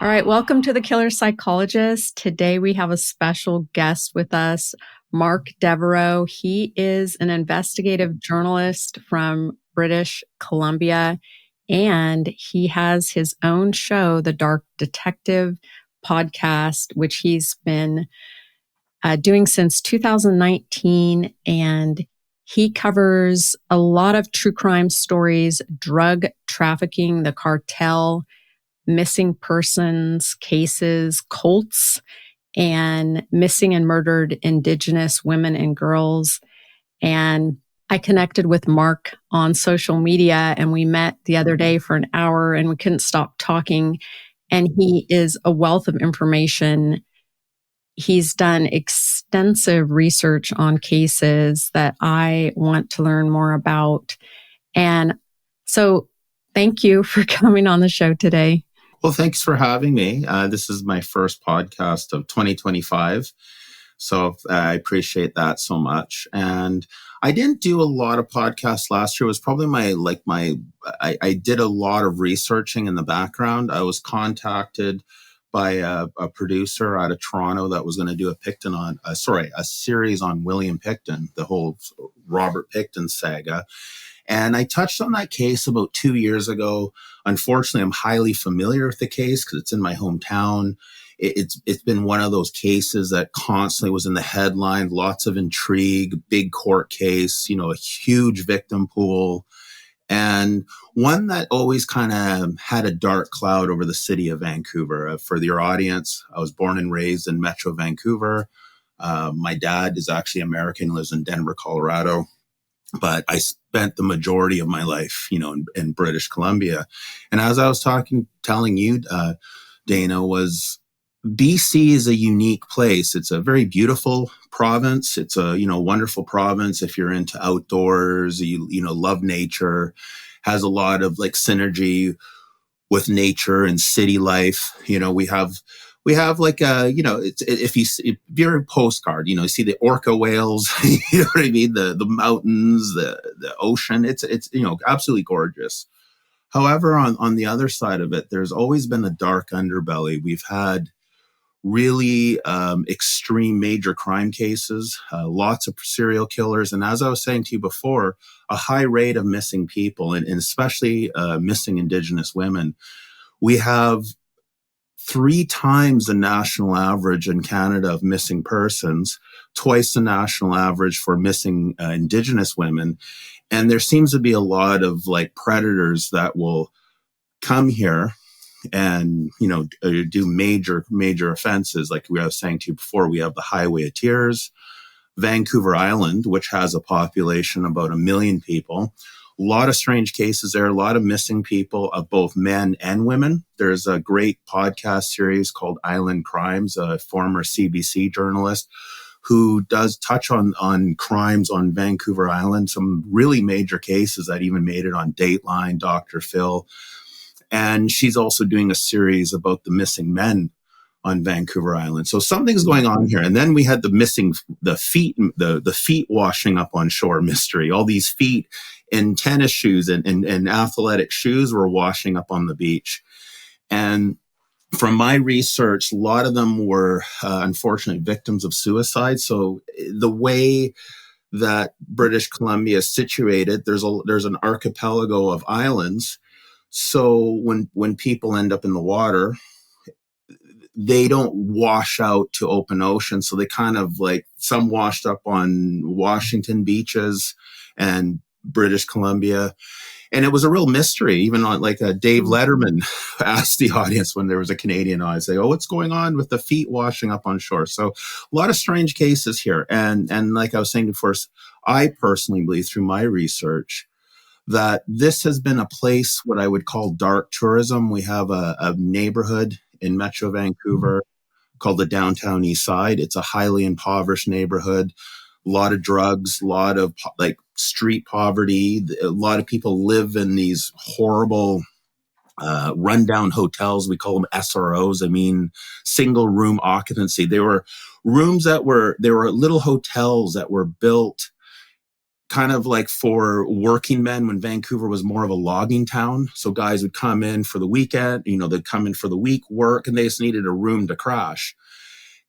All right, welcome to The Killer Psychologist. Today we have a special guest with us, Marc Deveraux. He is an investigative journalist from British Columbia, and he has his own show, the Dark Detective podcast, which he's been doing since 2019. And he covers a lot of true crime stories, drug trafficking, the cartel, missing persons cases, cults, and missing and murdered Indigenous women and girls. And I connected with Marc on social media, and we met the other day for an hour, and we couldn't stop talking. And he is a wealth of information. He's done extensive research on cases that I want to learn more about. And so thank you for coming on the show today. Well, thanks for having me. This is my first podcast of 2025. So I appreciate that so much. And I didn't do a lot of podcasts last year. It was probably I did a lot of researching in the background. I was contacted by a producer out of Toronto that was going to do a series on William Picton, the whole Robert Picton saga. And I touched on that case about 2 years ago. Unfortunately, I'm highly familiar with the case because it's in my hometown. It's been one of those cases that constantly was in the headline, lots of intrigue, big court case, a huge victim pool, and one that always kind of had a dark cloud over the city of Vancouver. For your audience, I was born and raised in Metro Vancouver. My dad is actually American, lives in Denver, Colorado. But I spent the majority of my life, in British Columbia. And as I was telling you, Dana, was BC is a unique place. It's a very beautiful province. It's a, wonderful province. If you're into outdoors, you love nature, has a lot of synergy with nature and city life. We have if you're a postcard, you see the orca whales, you know what I mean? The mountains, the ocean, it's absolutely gorgeous. However, on the other side of it, there's always been a dark underbelly. We've had really extreme major crime cases, lots of serial killers. And as I was saying to you before, a high rate of missing people and especially missing Indigenous women. We have 3 times the national average in Canada of missing persons, twice the national average for missing Indigenous women. And there seems to be a lot of predators that will come here and, do major offenses. Like we were saying to you before, we have the Highway of Tears, Vancouver Island, which has a population about 1 million people. A lot of strange cases there, a lot of missing people of both men and women. There's a great podcast series called Island Crimes, a former CBC journalist who does touch on crimes on Vancouver Island, some really major cases that even made it on Dateline, Dr. Phil. And she's also doing a series about the missing men on Vancouver Island. So something's going on here. And then we had the feet washing up on shore mystery. All these feet in tennis shoes and athletic shoes were washing up on the beach. And from my research, a lot of them were unfortunately victims of suicide. So the way that British Columbia is situated, there's an archipelago of islands. So when people end up in the water, they don't wash out to open ocean. So they kind of some washed up on Washington beaches and British Columbia. And it was a real mystery. Even on Dave Letterman asked the audience when there was a Canadian audience, say, "Oh, what's going on with the feet washing up on shore?" So a lot of strange cases here. And like I was saying before, I personally believe through my research that this has been a place, what I would call dark tourism. We have a neighborhood in Metro Vancouver called the downtown Eastside. It's a highly impoverished neighborhood, a lot of drugs, a lot of street poverty. A lot of people live in these horrible rundown hotels. We call them SROs. I mean, single room occupancy. They were rooms there were little hotels that were built kind of like for working men when Vancouver was more of a logging town. So guys would come in for the weekend, they'd come in for the week work, and they just needed a room to crash.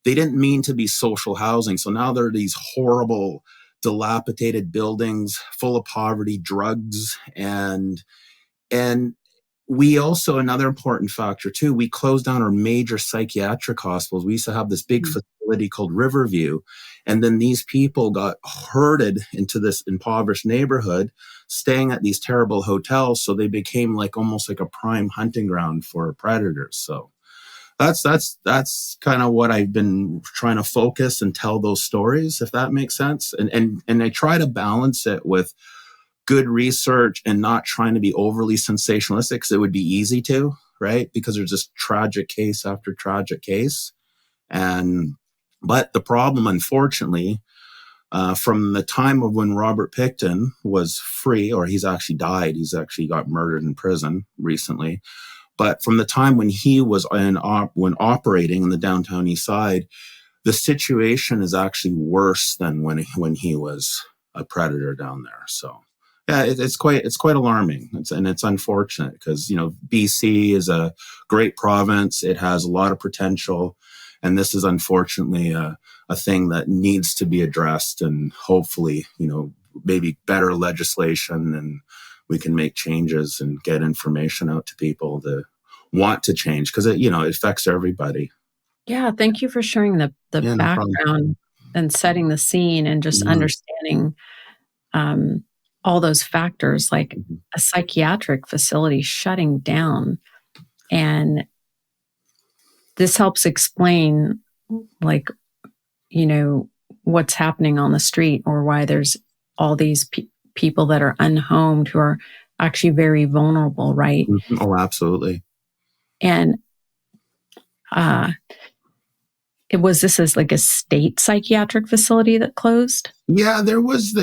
They didn't mean to be social housing. So now there are these horrible, dilapidated buildings full of poverty, drugs, and we also, another important factor too, we closed down our major psychiatric hospitals. We used to have this big facility called Riverview. And then these people got herded into this impoverished neighborhood, staying at these terrible hotels. So they became almost like a prime hunting ground for predators. So that's kind of what I've been trying to focus and tell those stories, if that makes sense. And I try to balance it with good research and not trying to be overly sensationalistic, because it would be easy to, right? Because there's just tragic case after tragic case. But the problem, unfortunately, from the time of when Robert Picton was free, or he's actually died, he's actually got murdered in prison recently. But from the time when he was when operating in the downtown Eastside, the situation is actually worse than when he was a predator down there. So yeah, it's quite alarming. It's unfortunate because BC is a great province. It has a lot of potential, and this is unfortunately a thing that needs to be addressed. And hopefully, maybe better legislation, and we can make changes and get information out to people that want to change, because it affects everybody. Yeah, thank you for sharing the Yeah, no problem. background and setting the scene and just understanding all those factors, like a psychiatric facility shutting down. And this helps explain, what's happening on the street, or why there's all these people that are unhomed who are actually very vulnerable, right? Oh, absolutely. And this is like a state psychiatric facility that closed? Yeah, there was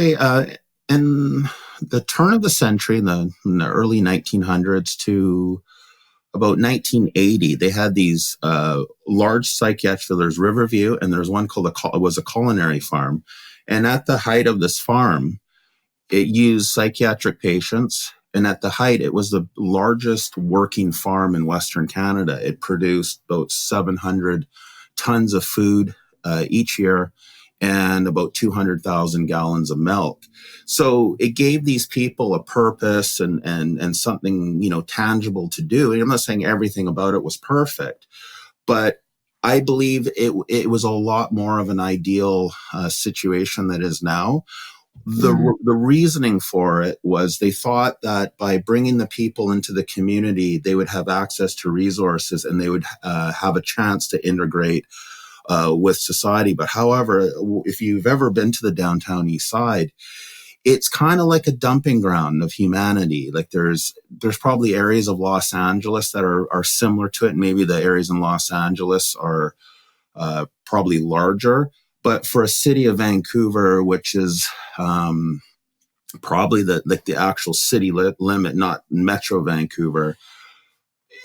in the turn of the century, in the early 1900s to about 1980, they had these large psychiatric. There's Riverview, and there's one called it was a culinary farm. And at the height of this farm, it used psychiatric patients. And at the height, it was the largest working farm in Western Canada. It produced about 700 tons of food each year, and about 200,000 gallons of milk. So it gave these people a purpose and something, tangible to do. And I'm not saying everything about it was perfect, but I believe it was a lot more of an ideal situation than it is now. The reasoning for it was they thought that by bringing the people into the community, they would have access to resources, and they would have a chance to integrate with society. But however, if you've ever been to the downtown Eastside, it's kind of like a dumping ground of humanity. Like there's probably areas of Los Angeles that are similar to it. Maybe the areas in Los Angeles are probably larger. But for a city of Vancouver, which is probably the actual city limit, not Metro Vancouver,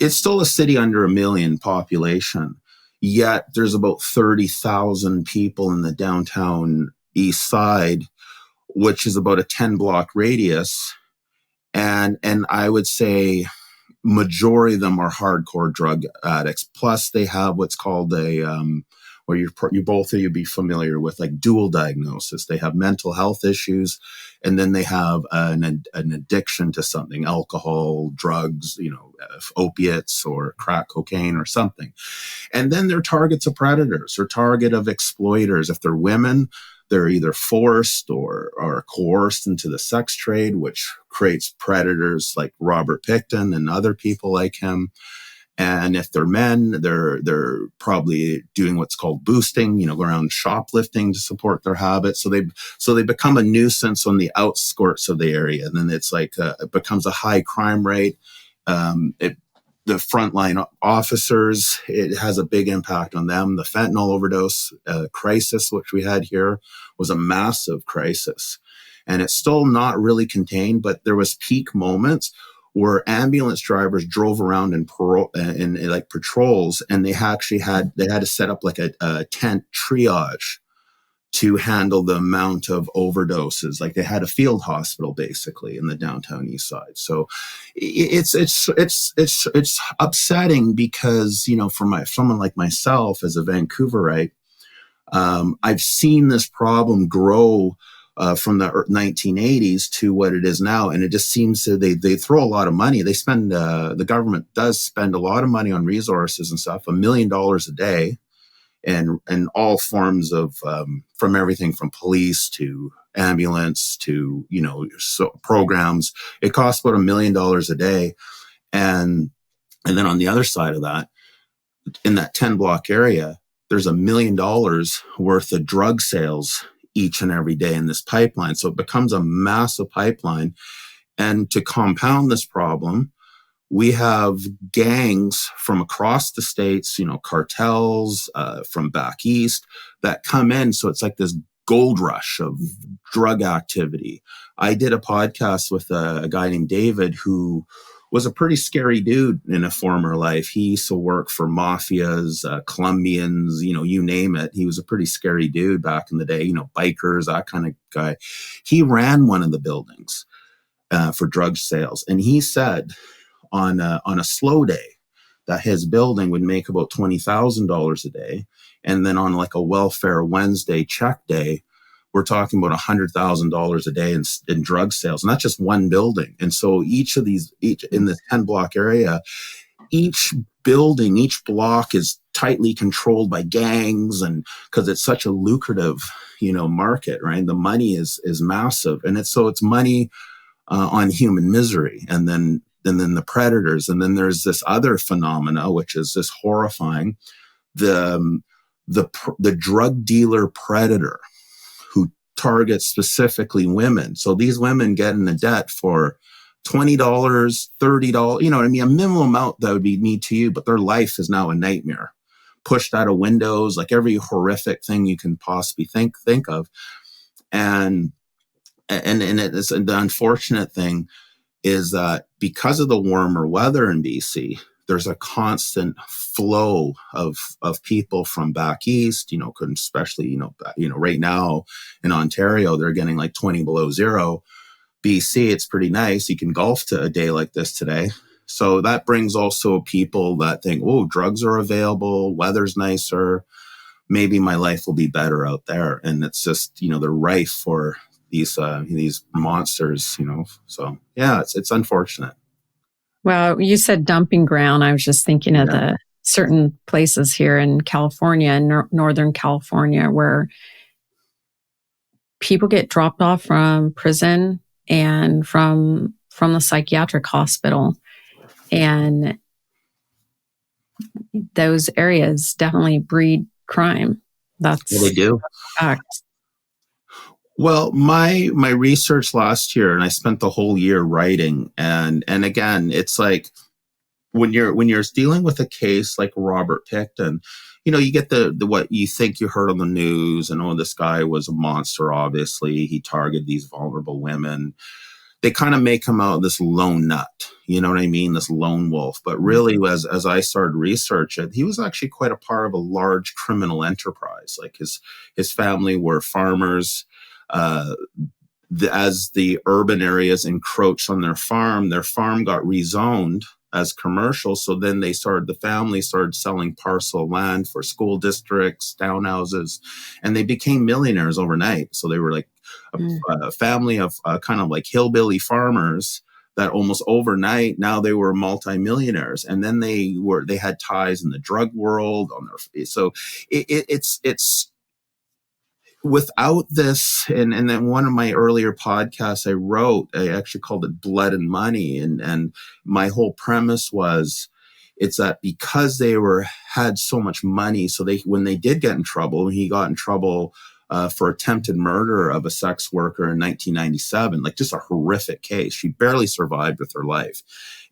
it's still a city under 1 million population. Yet there's about 30,000 people in the downtown Eastside, which is about a 10-block radius. And I would say majority of them are hardcore drug addicts. Plus they have what's called where you both of you be familiar with, like dual diagnosis. They have mental health issues, and then they have an addiction to something, alcohol, drugs, opiates or crack cocaine or something. And then they're targets of predators or target of exploiters. If they're women, they're either forced or coerced into the sex trade, which creates predators like Robert Picton and other people like him. And if they're men, they're probably doing what's called boosting, around shoplifting to support their habits. So they become a nuisance on the outskirts of the area. And then it's like it becomes a high crime rate. The frontline officers, it has a big impact on them. The fentanyl overdose crisis, which we had here, was a massive crisis. And it's still not really contained, but there was peak moments where ambulance drivers drove around in like patrols, and they had to set up like a tent triage to handle the amount of overdoses. Like they had a field hospital basically in the downtown Eastside. So it's upsetting because, you know, for someone like myself as a Vancouverite, I've seen this problem grow from the 1980s to what it is now. And it just seems that they throw a lot of money. They spend, the government does spend a lot of money on resources and stuff, $1 million a day, and all forms of, from everything from police to ambulance to, you know, so programs. It costs about $1 million a day. And then on the other side of that, in that 10 block area, there's $1 million worth of drug sales each and every day in this pipeline. So it becomes a massive pipeline. And to compound this problem, we have gangs from across the states, you know, cartels from back east that come in. So it's like this gold rush of drug activity. I did a podcast with a guy named David who was a pretty scary dude in a former life. He used to work for mafias, Colombians, you know, you name it. He was a pretty scary dude back in the day, you know, bikers, that kind of guy. He ran one of the buildings for drug sales. And he said on a slow day that his building would make about $20,000 a day. And then on like a welfare Wednesday check day, we're talking about $100,000 a day in drug sales, and that's just one building. And so each in this 10 block area, each building, each block is tightly controlled by gangs, and because it's such a lucrative, you know, market, right? The money is massive, and it's money on human misery, and then the predators, and then there's this other phenomena which is this horrifying, the drug dealer predator who targets specifically women. So these women get into debt for $20, $30, you know what I mean? A minimum amount that would be need to you, but their life is now a nightmare. Pushed out of windows, like every horrific thing you can possibly think of. And the unfortunate thing is that because of the warmer weather in BC, there's a constant flow of people from back east, you know, especially, you know, right now in Ontario, they're getting like 20 below zero. BC, it's pretty nice. You can golf to a day like this today. So that brings also people that think, oh, drugs are available, weather's nicer, maybe my life will be better out there. And it's just, you know, they're rife for these monsters, you know. So yeah, it's unfortunate. Well, you said dumping ground. I was just thinking of the certain places here in California, in Northern California, where people get dropped off from prison and from the psychiatric hospital. And those areas definitely breed crime. They do. Fact. Well, my research last year, and I spent the whole year writing, and again, it's like when you're dealing with a case like Robert Picton, you know, you get the what you think you heard on the news, and oh, this guy was a monster. Obviously, he targeted these vulnerable women. They kind of make him out this lone nut, you know what I mean? This lone wolf. But really, as I started researching, he was actually quite a part of a large criminal enterprise. Like his family were farmers. As the urban areas encroached on their farm got rezoned as commercial. So then the family started selling parcel land for school districts, townhouses, and they became millionaires overnight. So they were like a family of kind of like hillbilly farmers that almost overnight, now they were multimillionaires. And then they had ties in the drug world so it's without this, and then one of my earlier podcasts I actually called it Blood and Money. And my whole premise was, it's that because they had so much money, so when they did get in trouble, he got in trouble for attempted murder of a sex worker in 1997, like just a horrific case. She barely survived with her life.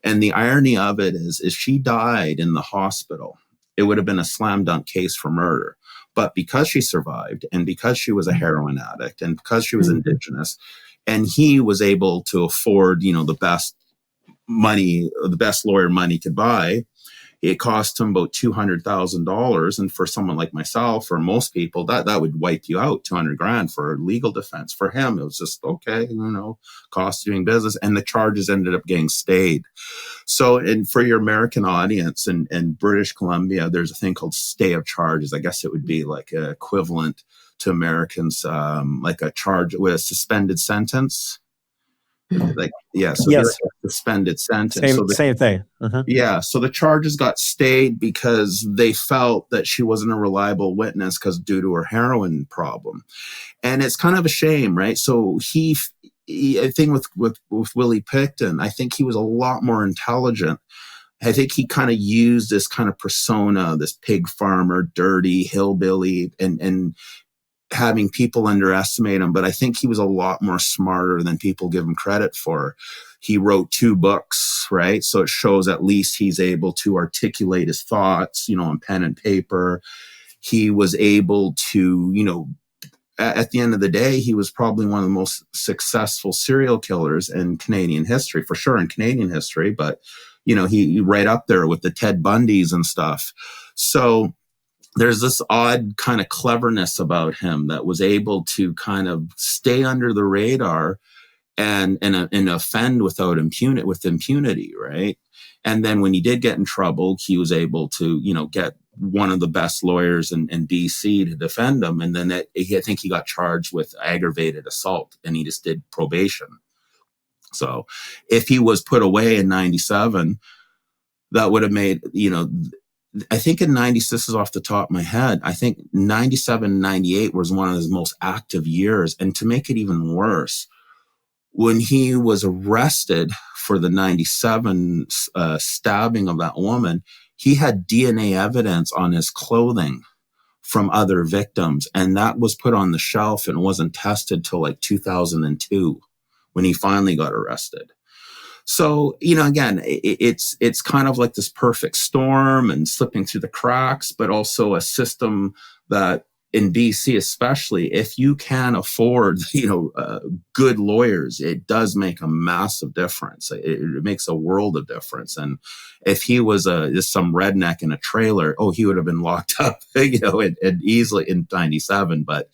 And the irony of it is she died in the hospital. It would have been a slam dunk case for murder. But because she survived, and because she was a heroin addict, and because she was Indigenous, and he was able to afford, you know, the best lawyer money could buy, it cost him about $200,000. And for someone like myself or most people, that would wipe you out, $200,000 for legal defense. For him, it was just, okay, cost of doing business. And the charges ended up getting stayed. So, and for your American audience and British Columbia, there's a thing called stay of charges. I guess it would be like an equivalent to Americans, like a charge with a suspended sentence. Like, yeah, so yes, like a suspended sentence. Same thing. Uh-huh. Yeah, so the charges got stayed because they felt that she wasn't a reliable witness due to her heroin problem. And it's kind of a shame, right? So I think with Willie Picton, I think he was a lot more intelligent. I think he kind of used this kind of persona, this pig farmer, dirty hillbilly, and having people underestimate him. But I think he was a lot more smarter than people give him credit for. He wrote 2 books, right? So it shows at least he's able to articulate his thoughts, on pen and paper. He was able to, at the end of the day, he was probably one of the most successful serial killers in Canadian history, for sure in Canadian history, but, he right up there with the Ted Bundys and stuff. So there's this odd kind of cleverness about him that was able to kind of stay under the radar and offend with impunity, right? And then when he did get in trouble, he was able to, get one of the best lawyers in BC to defend him. And then I think he got charged with aggravated assault and he just did probation. So if he was put away in 97, that would have made, I think in 96, this is off the top of my head, I think 97, 98 was one of his most active years. And to make it even worse, when he was arrested for the 97 stabbing of that woman, he had DNA evidence on his clothing from other victims. And that was put on the shelf and wasn't tested till like 2002 when he finally got arrested. So, again, it's kind of like this perfect storm and slipping through the cracks, but also a system that in BC, especially, if you can afford, good lawyers, it does make a massive difference. It makes a world of difference. And if he was just some redneck in a trailer, he would have been locked up, and easily in 97. But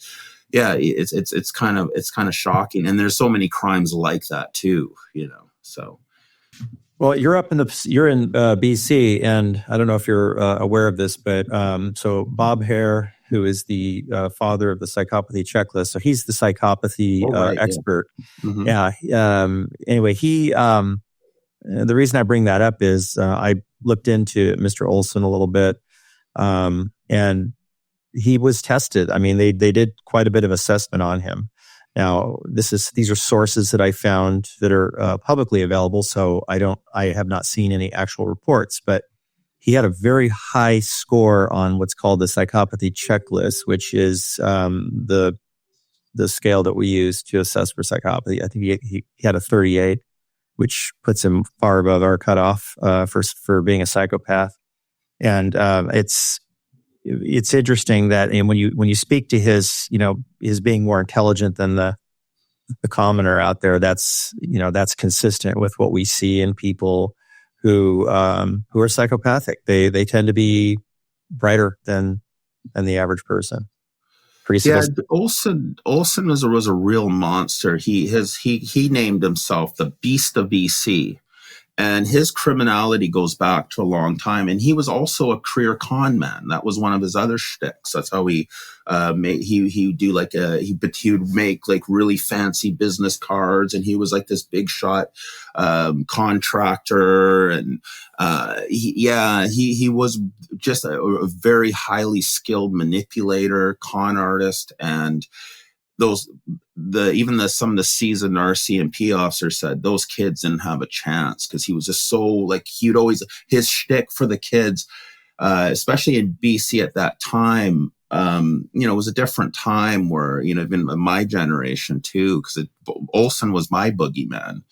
yeah, it's kind of shocking. And there's so many crimes like that too, so. Well, you're in BC, and I don't know if you're aware of this, but so Bob Hare, who is the father of the psychopathy checklist, so he's the psychopathy expert. Yeah. Mm-hmm. Yeah. Anyway, the reason I bring that up is I looked into Mr. Olson a little bit, and he was tested. I mean, they did quite a bit of assessment on him. Now, these are sources that I found that are publicly available, so I have not seen any actual reports, but he had a very high score on what's called the psychopathy checklist, which is the scale that we use to assess for psychopathy. I think he had a 38, which puts him far above our cutoff for being a psychopath. And it's interesting that when you speak to his being more intelligent than the commoner out there, that's consistent with what we see in people who are psychopathic. They tend to be brighter than the average person. Olson was a real monster. He named himself the Beast of BC. And his criminality goes back to a long time. And he was also a career con man. That was one of his other shticks. That's how he would make like really fancy business cards. And he was like this big shot contractor. And he was just a very highly skilled manipulator, con artist. And some of the seasoned RCMP officers said those kids didn't have a chance because he was just so like his shtick for the kids, especially in BC at that time. It was a different time where even my generation too, because Olson was my boogeyman,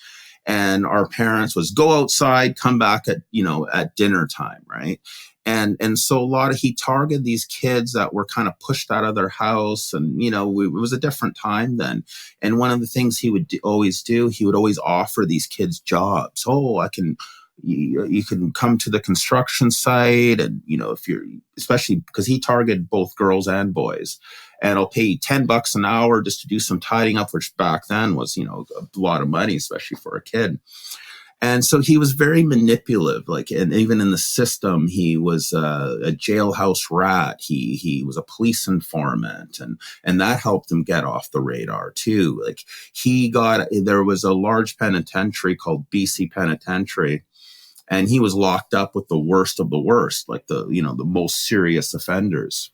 and our parents was go outside, come back at dinner time, right? And so he targeted these kids that were kind of pushed out of their house. And, it was a different time then. And one of the things he would always offer these kids jobs. Oh, I can you can come to the construction site, and if you're, especially because he targeted both girls and boys, and I'll pay you $10 an hour just to do some tidying up, which back then was a lot of money, especially for a kid. And so he was very manipulative, and even in the system, he was a jailhouse rat. He was a police informant, and that helped him get off the radar too. There was a large penitentiary called BC Penitentiary, and he was locked up with the worst of the worst, the most serious offenders.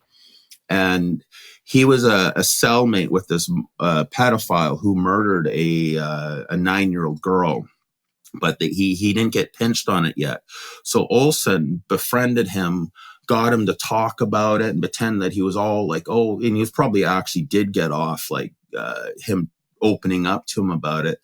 And he was a cellmate with this pedophile who murdered a 9-year-old girl. But he didn't get pinched on it yet. So Olson befriended him, got him to talk about it and pretend that he was all and he was probably actually did get off, him opening up to him about it.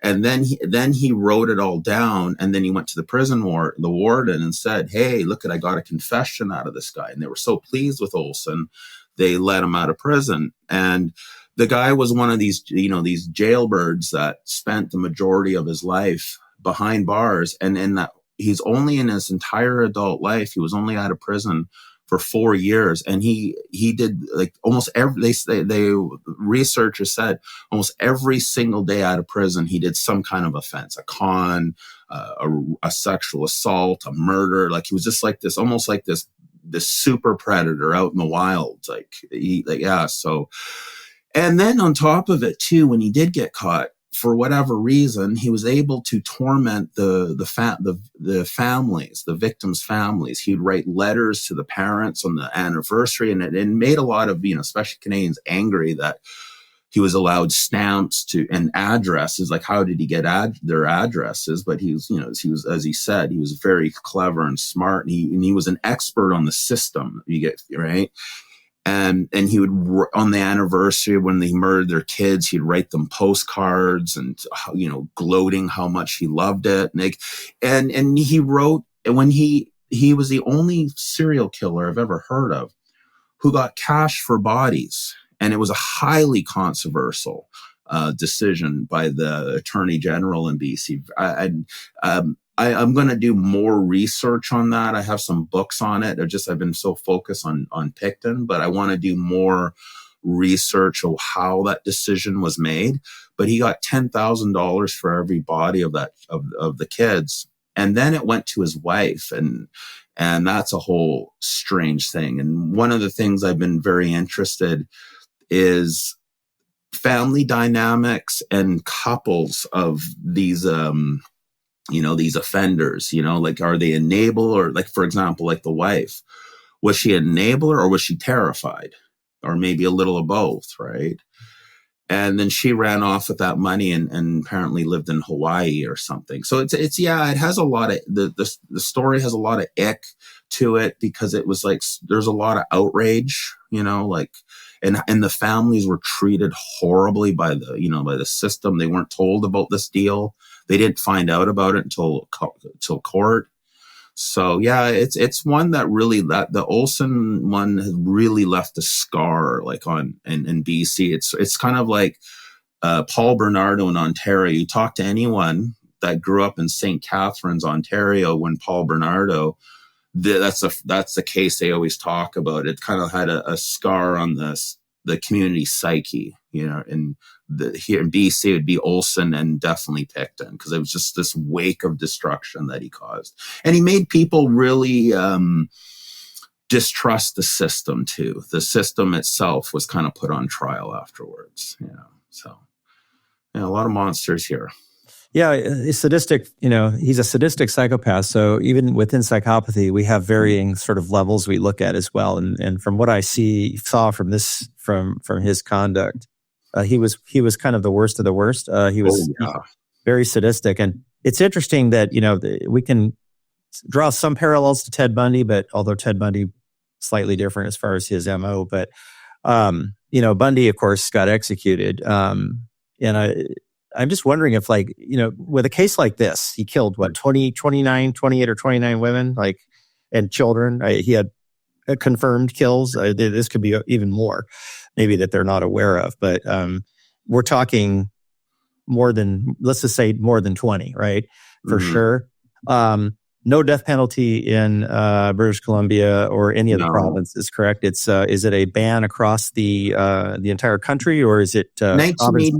And then he wrote it all down, and then he went to the prison the warden, and said, "Hey, look, I got a confession out of this guy." And they were so pleased with Olson, they let him out of prison. And the guy was one of these, these jailbirds that spent the majority of his life behind bars, and in that he's only in his entire adult life, he was only out of prison for 4 years, and he did almost every, researchers said almost every single day out of prison he did some kind of offense, a con, a sexual assault, a murder. He was just this, almost this super predator out in the wild. So, and then on top of it too, when he did get caught, for whatever reason, he was able to torment the families, the victims' families. He'd write letters to the parents on the anniversary, and it made a lot of, especially Canadians, angry that he was allowed stamps and addresses. How did he get their addresses? But he was, as he said, he was very clever and smart, and he was an expert on the system. You get right. And he would, on the anniversary when they murdered their kids, he'd write them postcards and, gloating how much he loved it. And he wrote, when he was the only serial killer I've ever heard of who got cash for bodies. And it was a highly controversial decision by the Attorney General in BC. I'm going to do more research on that. I have some books on it. I've been so focused on Picton, but I want to do more research of how that decision was made. But he got $10,000 for every body of the kids. And then it went to his wife, and that's a whole strange thing. And one of the things I've been very interested is family dynamics and couples of these, these offenders, are they enabler? Or for example, the wife, was she an enabler or was she terrified? Or maybe a little of both, right? And then she ran off with that money and apparently lived in Hawaii or something. So it has a lot of, the story has a lot of ick to it, because it was there's a lot of outrage, and the families were treated horribly by the system. They weren't told about this deal. They didn't find out about it until court. So yeah, it's one that really, that the Olson one has really left a scar in BC. It's kind of like Paul Bernardo in Ontario. You talk to anyone that grew up in St. Catharines, Ontario, when Paul Bernardo, that's the case they always talk about. It kind of had a scar on the community psyche, and here in BC, it would be Olson and definitely Picton, because it was just this wake of destruction that he caused. And he made people really distrust the system too. The system itself was kind of put on trial afterwards, So a lot of monsters here. Yeah, he's sadistic. He's a sadistic psychopath. So even within psychopathy, we have varying sort of levels we look at as well. And from what I saw from his conduct, he was kind of the worst of the worst. He was very sadistic, and it's interesting that we can draw some parallels to Ted Bundy, but although Ted Bundy slightly different as far as his MO, but Bundy of course got executed, and I'm just wondering if with a case like this, he killed 28 or 29 women, and children. He had confirmed kills. This could be even more, maybe, that they're not aware of. But we're talking let's just say more than 20, right? For sure. No death penalty in British Columbia or any of the No. provinces, correct? It's is it a ban across the entire country, or is it 1980?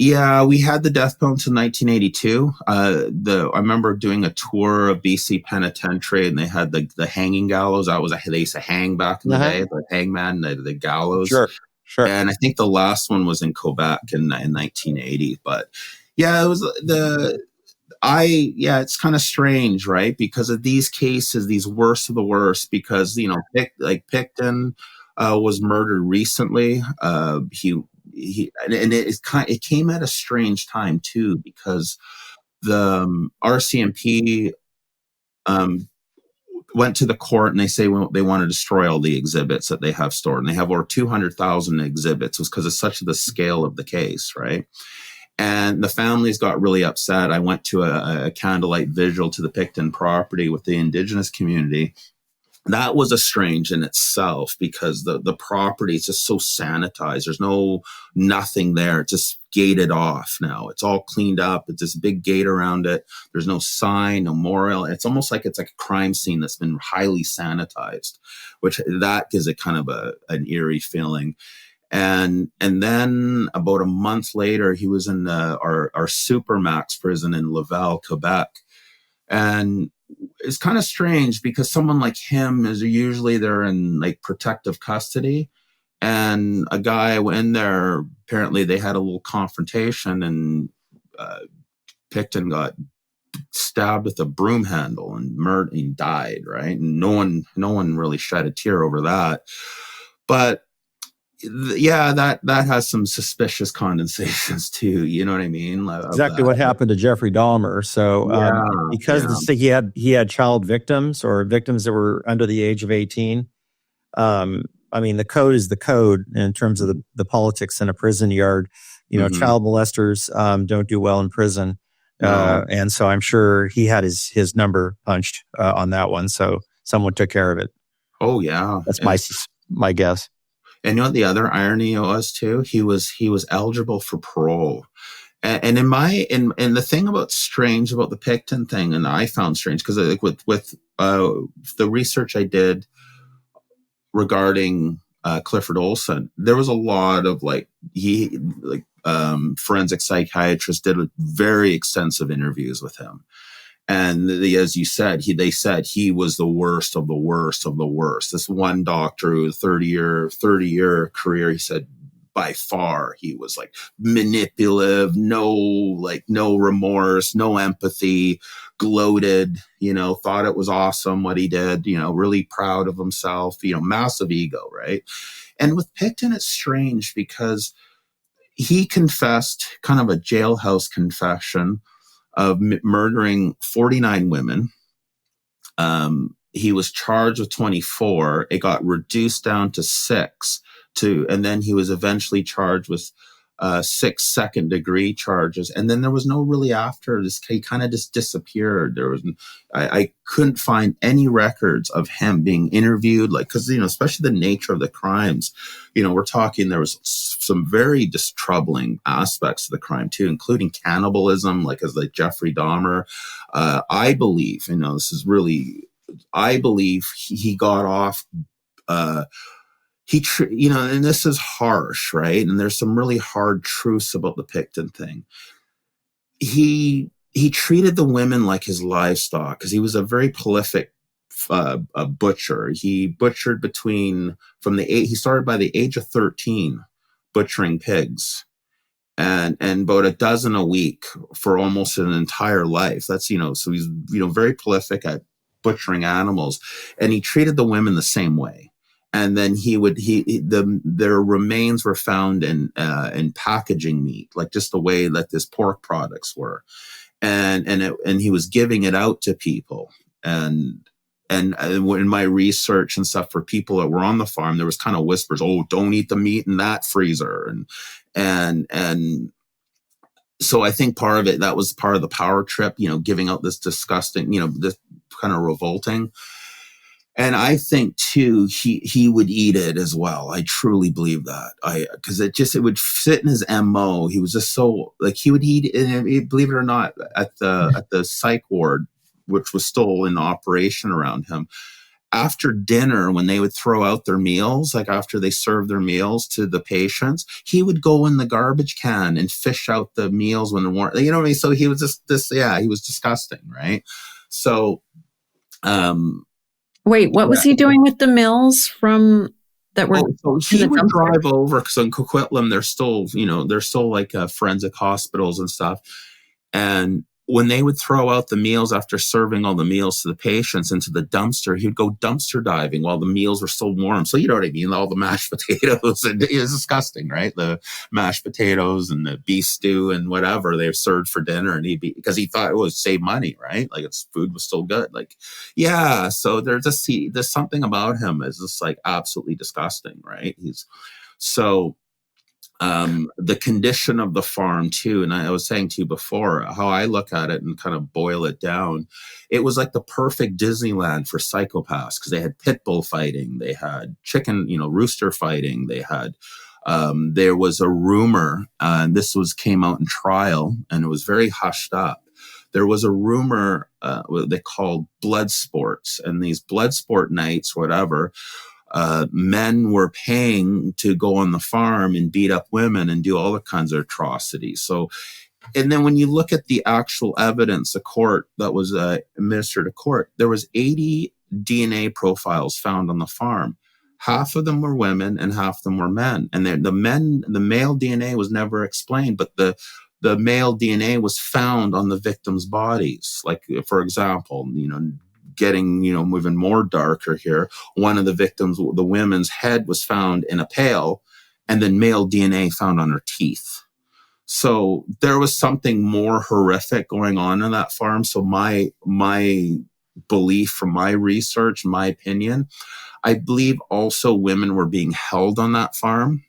Yeah, we had the death penalty in 1982. I remember doing a tour of BC Penitentiary, and they had the hanging gallows. They used to hang back in the day, the hangman, the gallows. Sure. And I think the last one was in Quebec in 1980. But yeah, it was it's kind of strange, right? Because of these cases, these worst of the worst, because, Picton was murdered recently. It came at a strange time too, because the RCMP went to the court and they say they want to destroy all the exhibits that they have stored, and they have over 200,000 exhibits. It was because of such the scale of the case, right? And the families got really upset. I went to a candlelight vigil to the Picton property with the Indigenous community. That was a strange in itself, because the property is just so sanitized. There's nothing there. It's just gated off now. It's all cleaned up. It's this big gate around it. There's no sign, no memorial. It's almost like it's like a crime scene that's been highly sanitized, which that gives it kind of an eerie feeling. And then about a month later, he was in our Supermax prison in Laval, Quebec. And it's kind of strange, because someone like him is usually they're in like protective custody. And a guy went in there, apparently they had a little confrontation, and Picton got stabbed with a broom handle and murdered and died, right? And no one really shed a tear over that. But yeah, that has some suspicious condensations too. You know what I mean? Exactly what happened to Jeffrey Dahmer. So because he had child victims, or victims that were under the age of 18. I mean, the code is the code in terms of the politics in a prison yard. Child molesters don't do well in prison. And so I'm sure he had his number punched on that one. So someone took care of it. Oh yeah. That's my guess. And you know what the other irony was too? He was eligible for parole. And in the thing about strange about the Picton thing, and I found strange, because like with the research I did regarding Clifford Olson, there was a lot of forensic psychiatrists did very extensive interviews with him. And as you said, they said he was the worst of the worst of the worst. This one doctor who 30-year career, he said by far he was like manipulative, no remorse, no empathy, gloated, thought it was awesome what he did, really proud of himself, massive ego, right? And with Picton, it's strange because he confessed kind of a jailhouse confession of murdering 49 women. He was charged with 24. It got reduced down to 6, and then he was eventually charged with 6 second-degree charges. And then there was no really after this. He kind of just disappeared. I couldn't find any records of him being interviewed, because especially the nature of the crimes. We're talking there was some very just troubling aspects of the crime too, including cannibalism, like Jeffrey Dahmer. I believe, I believe he got off. And this is harsh, right? And there's some really hard truths about the Picton thing. He treated the women like his livestock, because he was a very prolific a butcher. He butchered he started by the age of 13 butchering pigs, and about a dozen a week for almost an entire life. That's, so he's, very prolific at butchering animals, and he treated the women the same way. And then their remains were found in packaging meat, like just the way that this pork products were, and he was giving it out to people. And in my research and stuff for people that were on the farm, there was kind of whispers, "Oh, don't eat the meat in that freezer," and so I think part of it, that was part of the power trip, giving out this disgusting, this kind of revolting. And I think too, he would eat it as well. I truly believe that. Because it would fit in his MO. He was just so he would eat it. And believe it or not, at the psych ward, which was still in operation around him. After dinner, when they would throw out their meals, like after they served their meals to the patients, he would go in the garbage can and fish out the meals when there weren't, you know what I mean? So he was just he was disgusting, right? So, wait, what was he doing with the mills from that were? So he would drive over, because in Coquitlam, they're still like forensic hospitals and stuff. And when they would throw out the meals after serving all the meals to the patients into the dumpster, he'd go dumpster diving while the meals were still warm. So you know what I mean? All the mashed potatoes, and it was disgusting, right? The mashed potatoes and the beef stew and whatever they served for dinner, and because he thought it would save money, right? Like its food was still good. Like, yeah. So there's something about him is just like absolutely disgusting, right? The condition of the farm too, and I was saying to you before how I look at it and kind of boil it down. It was like the perfect Disneyland for psychopaths, because they had pit bull fighting, they had chicken, rooster fighting, they had. There was a rumor, and this came out in trial, and it was very hushed up. There was a rumor they called blood sports, and these blood sport nights, whatever. Men were paying to go on the farm and beat up women and do all the kinds of atrocities. So, and then when you look at the actual evidence, the court that was administered to court, there was 80 DNA profiles found on the farm. Half of them were women and half of them were men. And the male DNA was never explained, but the male DNA was found on the victims' bodies. Like, for example, getting, even more darker here. One of the victims, the women's head was found in a pail, and then male DNA found on her teeth. So there was something more horrific going on that farm. So my belief from my research, my opinion, I believe also women were being held on that farm.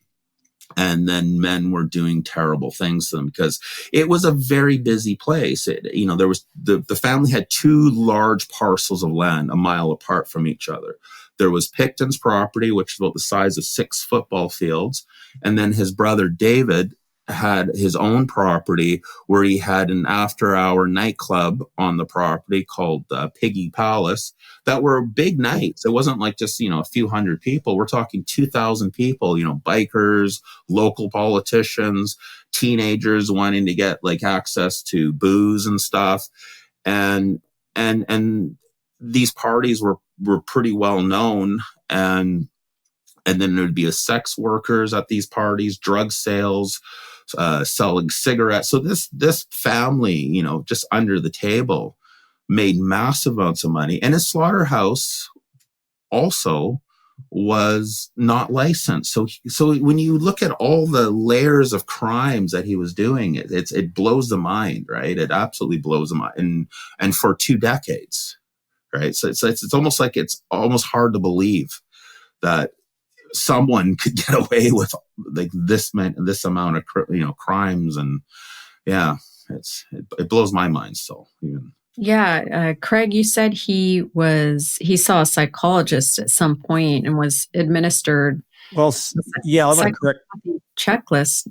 And then men were doing terrible things to them, because it was a very busy place. There was the family had two large parcels of land a mile apart from each other. There was Picton's property, which was about the size of 6 football fields. And then his brother David had his own property where he had an after-hour nightclub on the property called Piggy Palace. That were big nights. It wasn't like just, a few hundred people. We're talking 2,000 people, bikers, local politicians, teenagers wanting to get like access to booze and stuff. And these parties were pretty well known. And then there'd be sex workers at these parties, drug sales, selling cigarettes. So this family, just under the table, made massive amounts of money. And his slaughterhouse also was not licensed. So when you look at all the layers of crimes that he was doing, it blows the mind, right? It absolutely blows the mind. And for 2 decades, right? So it's almost like it's almost hard to believe that someone could get away with like this amount of crimes. And yeah, it blows my mind still even. Yeah, Craig, you said he saw a psychologist at some point and was administered. Well, yeah, I'm going to correct checklist.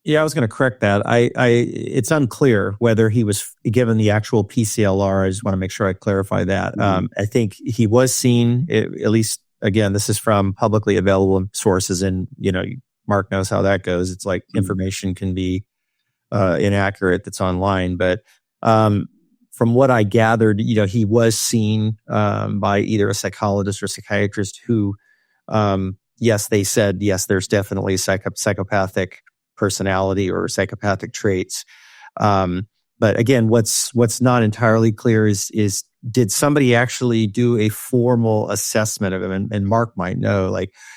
Yeah, I was going to correct that. It's unclear whether he was given the actual PCLR. I just want to make sure I clarify that. Mm-hmm. I think he was seen, at least. Again, this is from publicly available sources, and Mark knows how that goes. It's like information can be inaccurate that's online, but from what I gathered, he was seen by either a psychologist or psychiatrist who, yes, they said yes, there's definitely psychopathic personality or psychopathic traits. But again, what's not entirely clear is did somebody actually do a formal assessment of him? And Mark might know,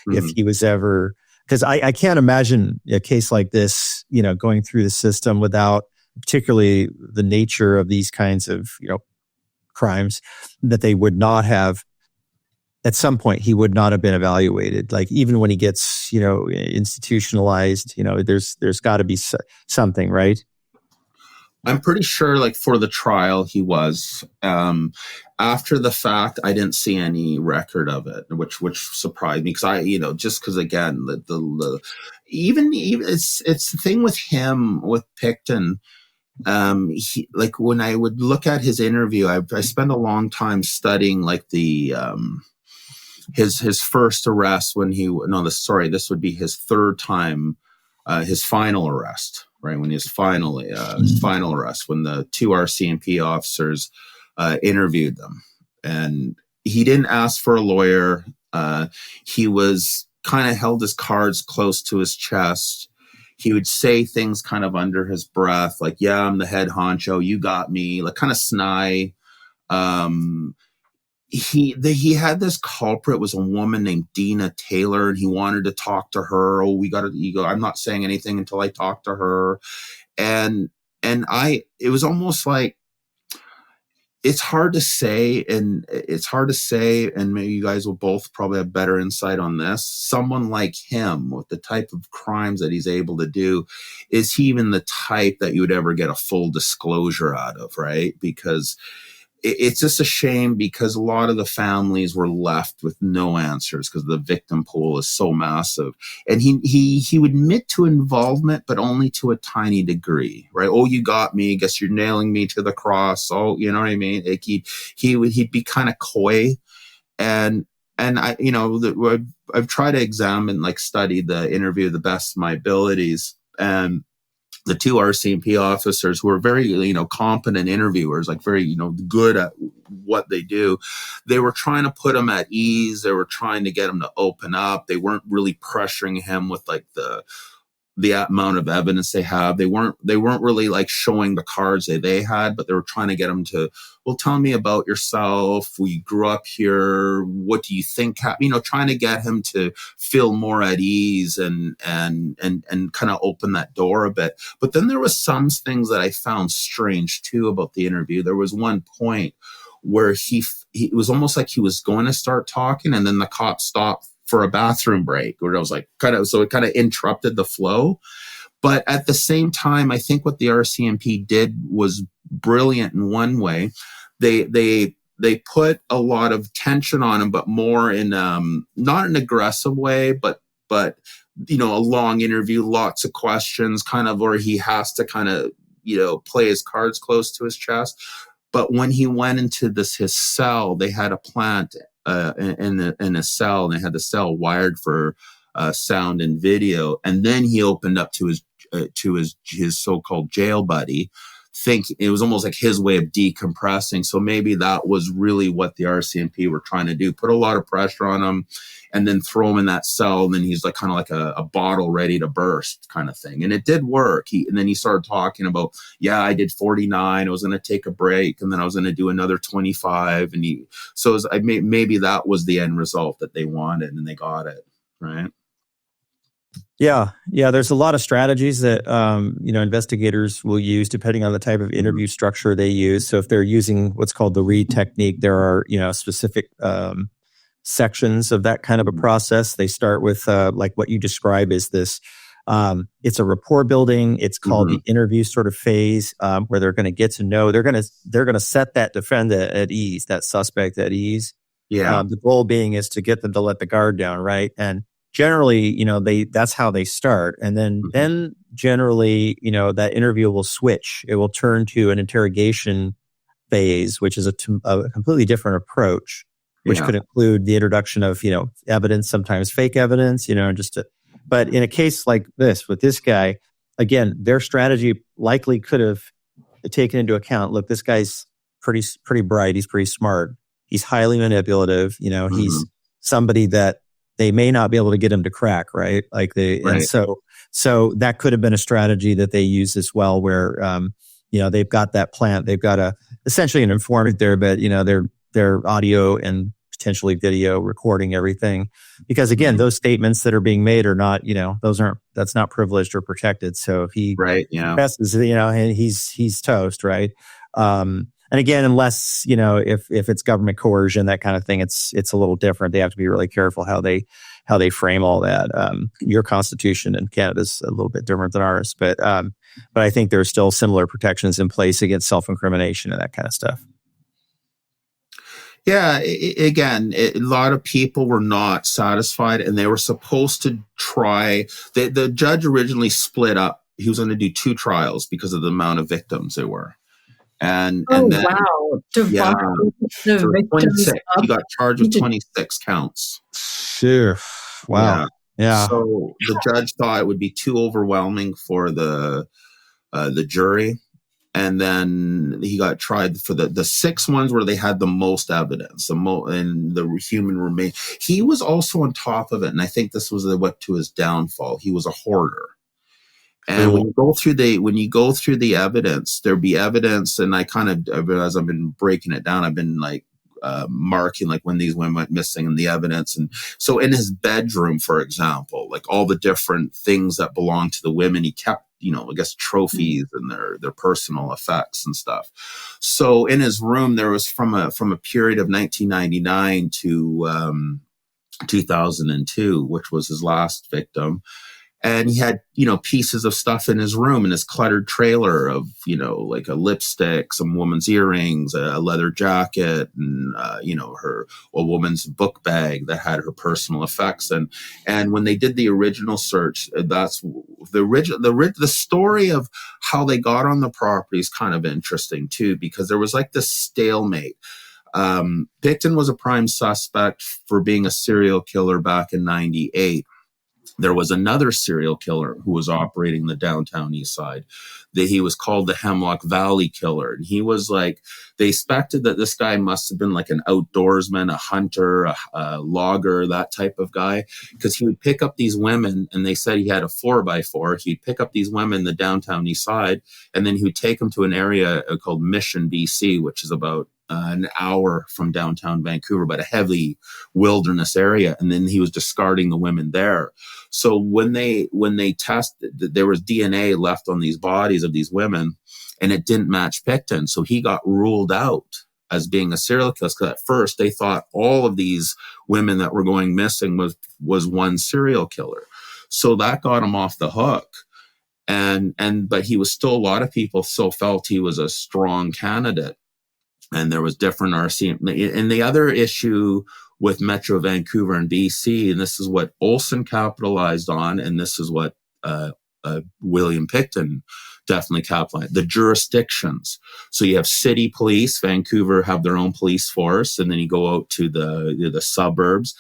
if he was ever, because I can't imagine a case like this, going through the system without, particularly the nature of these kinds of, crimes, that they would not have, at some point, he would not have been evaluated. Like even when he gets, institutionalized, there's got to be something, right? I'm pretty sure, for the trial, he was. After the fact, I didn't see any record of it, which surprised me, because just because again, the even it's the thing with him with Picton. like when I would look at his interview, I spent a long time studying like the his first arrest when this would be his third time, his final arrest, right? When his final arrest, when the two RCMP officers interviewed them, and he didn't ask for a lawyer. He was kind of held his cards close to his chest. He would say things kind of under his breath, like, yeah, I'm the head honcho, you got me, like kind of snide. He had this culprit, was a woman named Dina Taylor, and he wanted to talk to her. Oh, I'm not saying anything until I talk to her. And it was almost like, it's hard to say, and maybe you guys will both probably have better insight on this. Someone like him, with the type of crimes that he's able to do, is he even the type that you would ever get a full disclosure out of, right? Because it's just a shame, because a lot of the families were left with no answers because the victim pool is so massive. And he would admit to involvement, but only to a tiny degree, right? Oh, you got me. Guess you're nailing me to the cross. Oh, you know what I mean? Like he'd be kind of coy. And I've tried to examine, like study the interview to the best of my abilities. And the two RCMP officers, who are very, competent interviewers, like very, good at what they do, they were trying to put him at ease. They were trying to get him to open up. They weren't really pressuring him with like the amount of evidence they have. They weren't really like showing the cards that they had, but they were trying to get him to, well, tell me about yourself. We grew up here. What do you think? Trying to get him to feel more at ease and kind of open that door a bit. But then there was some things that I found strange too about the interview. There was one point where it was almost like he was going to start talking, and then the cop stopped for a bathroom break, where I was like, so it kind of interrupted the flow. But at the same time, I think what the RCMP did was brilliant in one way. They put a lot of tension on him, but more in not an aggressive way, but a long interview, lots of questions, kind of where he has to kind of play his cards close to his chest. But when he went into his cell, they had a plant in a cell, and they had the cell wired for sound and video. And then he opened up to his so-called jail buddy. It was almost like his way of decompressing. So maybe that was really what the RCMP were trying to do: put a lot of pressure on him, and then throw him in that cell. And then he's like kind of like a bottle ready to burst kind of thing. And it did work. And then he started talking about, yeah, I did 49. I was going to take a break, and then I was going to do another 25. And maybe that was the end result that they wanted, and they got it, right? Yeah. There's a lot of strategies that investigators will use depending on the type of interview structure they use. So if they're using what's called the read technique, there are specific sections of that kind of a process. They start with like what you describe as this. It's a rapport building. It's called the interview sort of phase, where they're going to get to know. They're going to set that defendant at ease, that suspect at ease. Yeah. The goal being is to get them to let the guard down, right? And generally, that's how they start. And then generally, that interview will switch. It will turn to an interrogation phase, which is a completely different approach, which could include the introduction of, evidence, sometimes fake evidence, but in a case like this, with this guy, again, their strategy likely could have taken into account, look, this guy's pretty bright. He's pretty smart. He's highly manipulative. He's somebody that they may not be able to get him to crack, right? And so that could have been a strategy that they use as well, where, they've got that plant, they've got essentially an informant there, but, their audio and potentially video recording everything. Because again, those statements that are being made are not, that's not privileged or protected. So if he passes, and he's toast, right? And again, unless, if it's government coercion, that kind of thing, it's a little different. They have to be really careful how they frame all that. Your constitution in Canada is a little bit different than ours, but I think there's still similar protections in place against self-incrimination and that kind of stuff. Yeah, again, a lot of people were not satisfied, and they were supposed to try. The judge originally split up do 2 trials because of the amount of victims there were. And Oh, then, wow. yeah, Divide the for victims 26, up he got charged with into 26 counts. Sure. Wow. Yeah. Yeah. So the judge thought it would be too overwhelming for the jury. And then he got tried for the 6 ones where they had the most evidence, and the human remain. He was also on top of it, and I think this was what to his downfall. He was a hoarder. And when you go through the evidence, there'd be evidence, and I kind of, as I've been breaking it down, I've been like marking like when these women went missing and the evidence. And so in his bedroom, for example, like all the different things that belonged to the women, he kept, I guess trophies and their personal effects and stuff. So in his room, there was from a period of 1999 to 2002, which was his last victim. And he had, pieces of stuff in his room, in his cluttered trailer of, like a lipstick, some woman's earrings, a leather jacket, and, a woman's book bag that had her personal effects. And when they did the original search, that's the story of how they got on the property is kind of interesting too, because there was like this stalemate. Picton was a prime suspect for being a serial killer back in 98. There was another serial killer who was operating the downtown Eastside. He was called the Hemlock Valley Killer. And he was like, they expected that this guy must have been like an outdoorsman, a hunter, a logger, that type of guy, because he would pick up these women, and they said he had a 4x4. He'd pick up these women in the downtown Eastside, and then he would take them to an area called Mission, BC, which is about an hour from downtown Vancouver, but a heavy wilderness area. And then he was discarding the women there. So when they tested, there was DNA left on these bodies of these women, and it didn't match Picton. So he got ruled out as being a serial killer, because at first they thought all of these women that were going missing was one serial killer. So that got him off the hook. But he was still, a lot of people still felt he was a strong candidate. And there was different RC. And the other issue with Metro Vancouver and BC, and this is what Olson capitalized on, and this is what William Picton definitely capitalized, the jurisdictions. So you have city police. Vancouver have their own police force, and then you go out to the suburbs.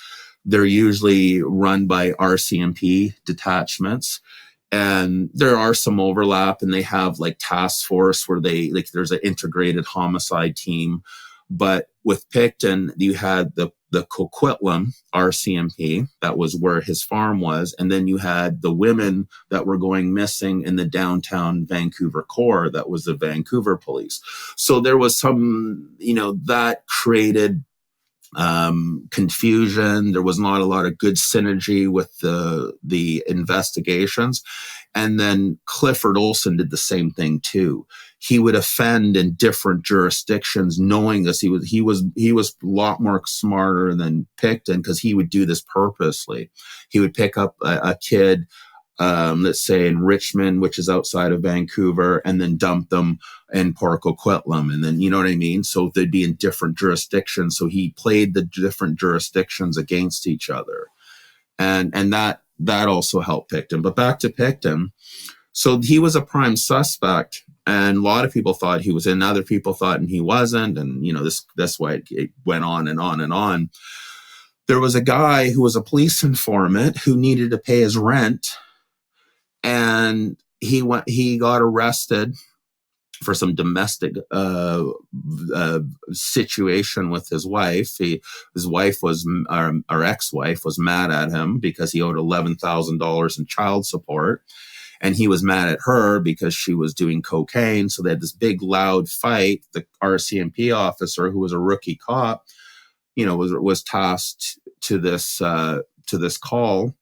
They're usually run by RCMP detachments. And there are some overlap, and they have like task force where there's an integrated homicide team. But with Picton, you had the Coquitlam RCMP, that was where his farm was. And then you had the women that were going missing in the downtown Vancouver core, that was the Vancouver police. So there was some, that created confusion. There was not a lot of good synergy with the investigations. And then Clifford Olson did the same thing too. He would offend in different jurisdictions, knowing this. He was a lot more smarter than Picton, because he would do this purposely. He would pick up a kid, let's say in Richmond, which is outside of Vancouver, and then dump them in Port Coquitlam. And then, you know what I mean? So they'd be in different jurisdictions. So he played the different jurisdictions against each other. And that also helped Picton. But back to Picton. So he was a prime suspect, and a lot of people thought he was in, other people thought he wasn't. And, this way it went on and on and on. There was a guy who was a police informant who needed to pay his rent. And he got arrested for some domestic situation with his wife. His wife was, our ex-wife was mad at him because he owed $11,000 in child support. And he was mad at her because she was doing cocaine. So they had this big loud fight. The RCMP officer, who was a rookie cop, was tasked to this call.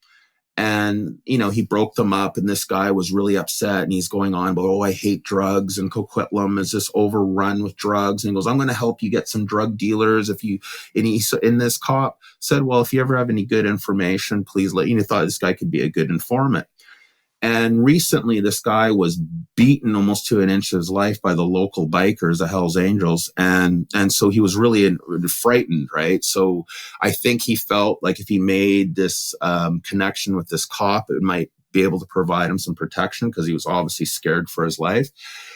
And, he broke them up, and this guy was really upset, and he's going on, but, I hate drugs, and Coquitlam is just overrun with drugs. And he goes, I'm going to help you get some drug dealers. And this cop said, well, if you ever have any good information, please let you know. Thought this guy could be a good informant. And recently this guy was beaten almost to an inch of his life by the local bikers, the Hells Angels. And so he was really frightened, right? So I think he felt like if he made this connection with this cop, it might be able to provide him some protection because he was obviously scared for his life.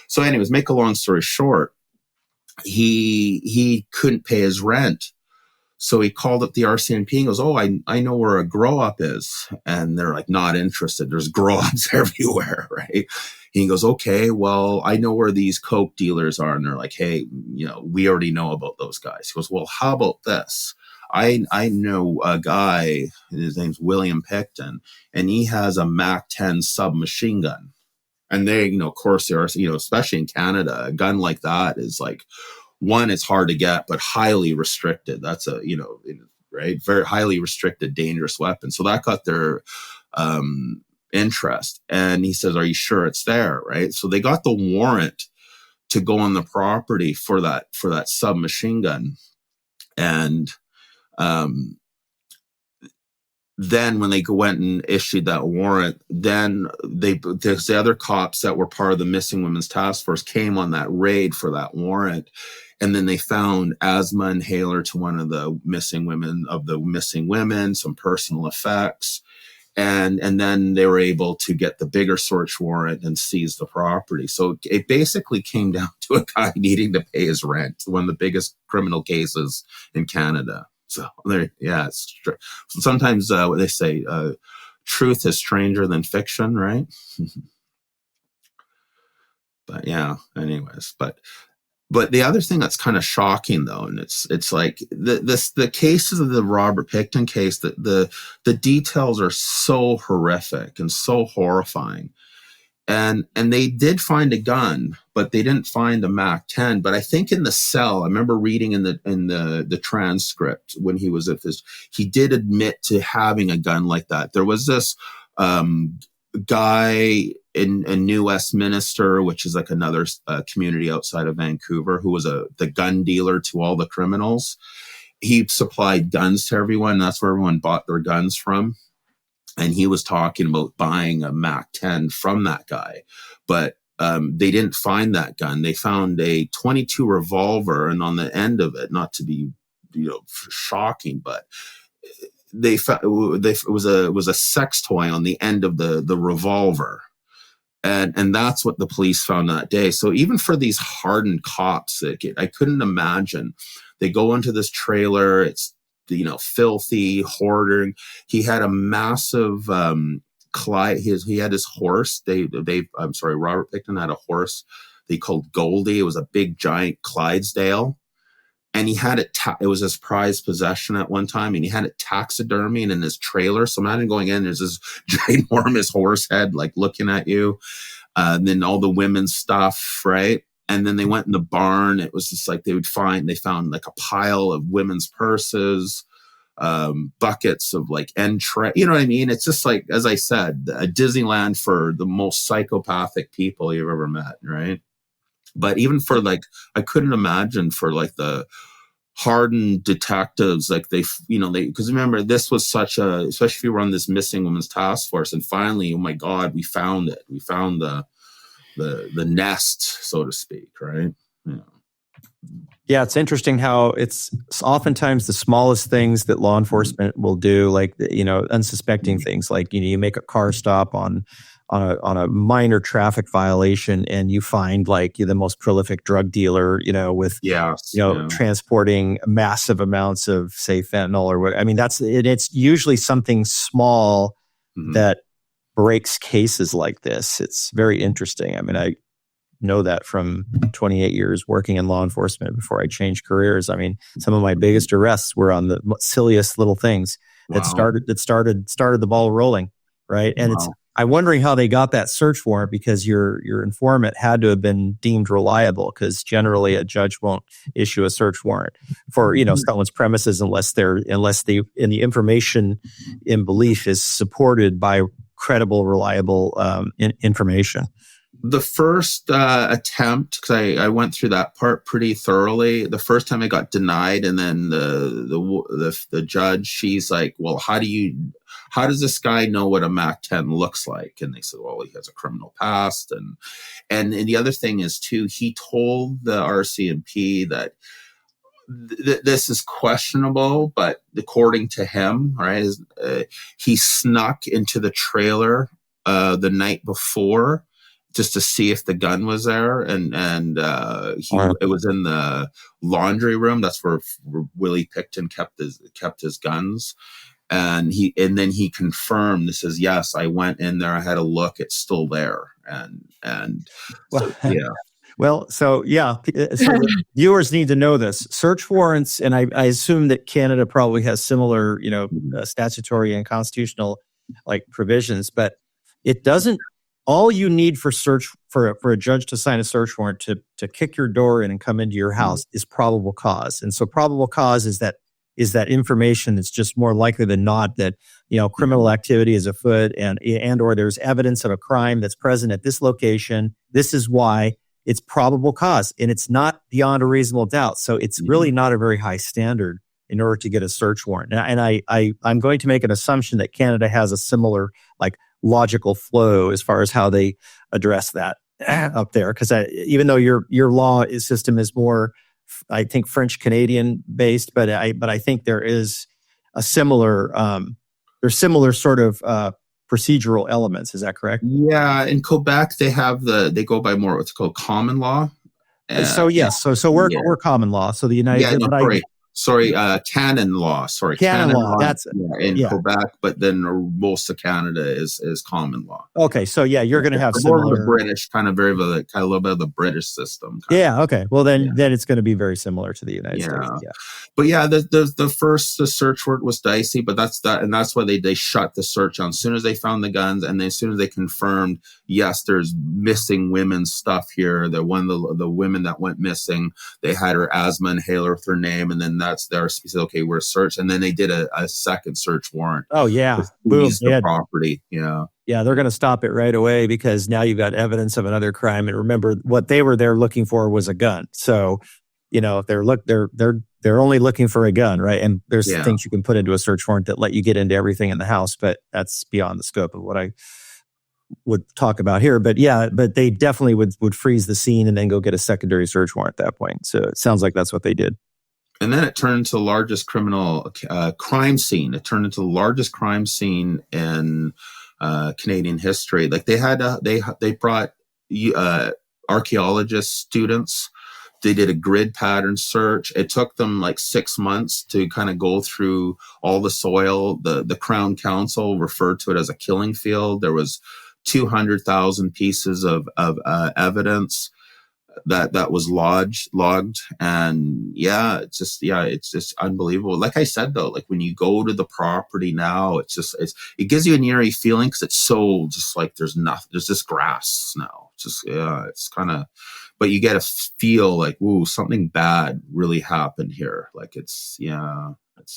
So anyways, make a long story short, he couldn't pay his rent. So he called up the RCMP and goes, "Oh, I know where a grow up is." And they're like, "Not interested. There's grow ups everywhere." Right. He goes, "Okay, well, I know where these coke dealers are." And they're like, "Hey, we already know about those guys." He goes, "Well, how about this? I know a guy, his name's William Picton, and he has a Mac 10 submachine gun." And they, of course, there are, especially in Canada, a gun like that is like, one, it's hard to get, but highly restricted. That's right? Very highly restricted, dangerous weapon. So that got their interest. And he says, "Are you sure it's there?" Right? So they got the warrant to go on the property for that submachine gun. And then when they went and issued that warrant, then the other cops that were part of the Missing Women's Task Force came on that raid for that warrant. And then they found asthma inhaler to one of the missing women, some personal effects. And then they were able to get the bigger search warrant and seize the property. So it basically came down to a guy needing to pay his rent, one of the biggest criminal cases in Canada. So it's true. Sometimes they say truth is stranger than fiction, right? But yeah, anyways, but the other thing that's kind of shocking though, and it's like the cases of the Robert Picton case, that the details are so horrific and so horrifying. And they did find a gun, but they didn't find a Mac 10. But I think in the cell, I remember reading in the transcript when he was at this, he did admit to having a gun like that. There was this guy in New Westminster, which is like another community outside of Vancouver, who was the gun dealer to all the criminals. He supplied guns to everyone. That's where everyone bought their guns from. And he was talking about buying a Mac 10 from that guy. But they didn't find that gun. They found a .22 revolver, and on the end of it, not to be shocking, but it was a sex toy on the end of the revolver. And that's what the police found that day. So even for these hardened cops, I couldn't imagine. They go into this trailer. It's filthy, hoarding. He had a massive he had his horse. Robert Picton had a horse they called Goldie. It was a big giant Clydesdale. And he had it, it was his prized possession at one time, and he had it taxidermied in his trailer. So imagine going in, there's this ginormous horse head, like looking at you. And then all the women's stuff, right? And then they went in the barn. It was just like they found like a pile of women's purses, buckets of like you know what I mean? It's just like, as I said, a Disneyland for the most psychopathic people you've ever met, right? But even for like, I couldn't imagine for like the hardened detectives, like because remember, this was especially if you run this Missing Women's Task Force, and finally, oh my God, we found it. We found the nest, so to speak, right? Yeah, it's interesting how it's oftentimes the smallest things that law enforcement will do, like unsuspecting things, like you make a car stop on a minor traffic violation, and you find like the most prolific drug dealer, with transporting massive amounts of, say, fentanyl or what. I mean, it's usually something small that breaks cases like this. It's very interesting. I mean, I know that from 28 years working in law enforcement before I changed careers. I mean, some of my biggest arrests were on the silliest little things that started the ball rolling, right? And I'm wondering how they got that search warrant, because your informant had to have been deemed reliable, because generally a judge won't issue a search warrant for someone's premises unless the information in belief is supported by credible, reliable information. The first attempt, because I went through that part pretty thoroughly. The first time I got denied, and then the judge, she's like, "Well, how does this guy know what a Mac 10 looks like?" And they said, "Well, he has a criminal past." And the other thing is too, he told the RCMP that this is questionable, but according to him, right, he snuck into the trailer the night before just to see if the gun was there, and it was in the laundry room. That's where Willie Picton kept his guns. And then he confirmed. He says, "Yes, I went in there. I had a look. It's still there." And so, yeah. Well, so the viewers need to know this. Search warrants, and I assume that Canada probably has similar, statutory and constitutional provisions, but it doesn't. All you need for a judge to sign a search warrant to kick your door in and come into your house is probable cause. And so probable cause is that information that's just more likely than not that criminal activity is afoot and or there's evidence of a crime that's present at this location. This is why it's probable cause, and it's not beyond a reasonable doubt. So it's really not a very high standard in order to get a search warrant. And I'm going to make an assumption that Canada has a similar logical flow as far as how they address that up there, because even though your law system is more, I think, French Canadian based, but I think there is a similar there's similar sort of procedural elements. Is that correct? Yeah, in Quebec they go by more what's called common law. So we're common law. So the United canon law. Canon law. That's in Quebec, but then most of Canada is common law. Okay, so you're going to have more similar of the British kind of a little bit of the British system. Okay. Well, then it's going to be very similar to the United States. Yeah. But the search warrant was dicey, but that's why they shut the search down as soon as they found the guns, and then as soon as they confirmed, yes, there's missing women's stuff here. The women that went missing, they had her asthma inhaler with her name, and then that's there. Said, okay, we're searched, and then they did a second search warrant. Oh yeah, boom, the property. Yeah, they're going to stop it right away because now you've got evidence of another crime. And remember, what they were there looking for was a gun. So, they're only looking for a gun, right? And there's things you can put into a search warrant that let you get into everything in the house, but that's beyond the scope of what I would talk about here. But they definitely would freeze the scene and then go get a secondary search warrant at that point. So it sounds like that's what they did. And then it turned into the largest criminal crime scene. It turned into the largest crime scene in Canadian history. They brought archaeologist students. They did a grid pattern search. It took them 6 months to kind of go through all the soil. The Crown Council referred to it as a killing field. There was 200,000 pieces of evidence that was logged, and it's just unbelievable. Like I said though, when you go to the property now, it gives you an eerie feeling because it's so just there's nothing, there's just grass now. It's kind of, but you get a feel ooh, something bad really happened here.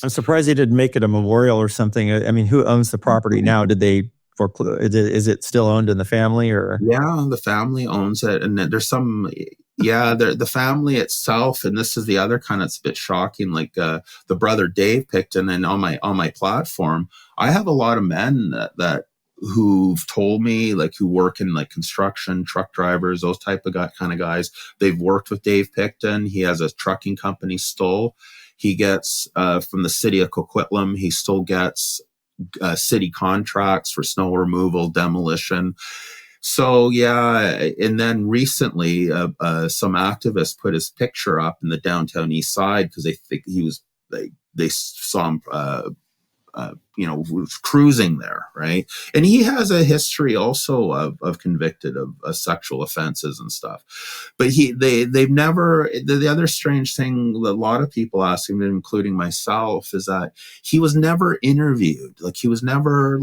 I'm surprised they didn't make it a memorial or something. I mean, who owns the property now? Did they foreclose? Is it still owned in the family, or? Yeah, the family owns it, and there's some. The family itself, and this is the other kind that's a bit shocking. The brother Dave Picton, and on my platform, I have a lot of men that who've told me who work in construction, truck drivers, those type of kind of guys. They've worked with Dave Picton. He has a trucking company, Stoll. He gets from the city of Coquitlam. He still gets city contracts for snow removal, demolition. So and then recently, some activists put his picture up in the downtown Eastside because they think he was they saw him cruising there, right? And he has a history also of convicted of sexual offenses and stuff. But they've never. The other strange thing that a lot of people ask him, including myself, is that he was never interviewed. He was never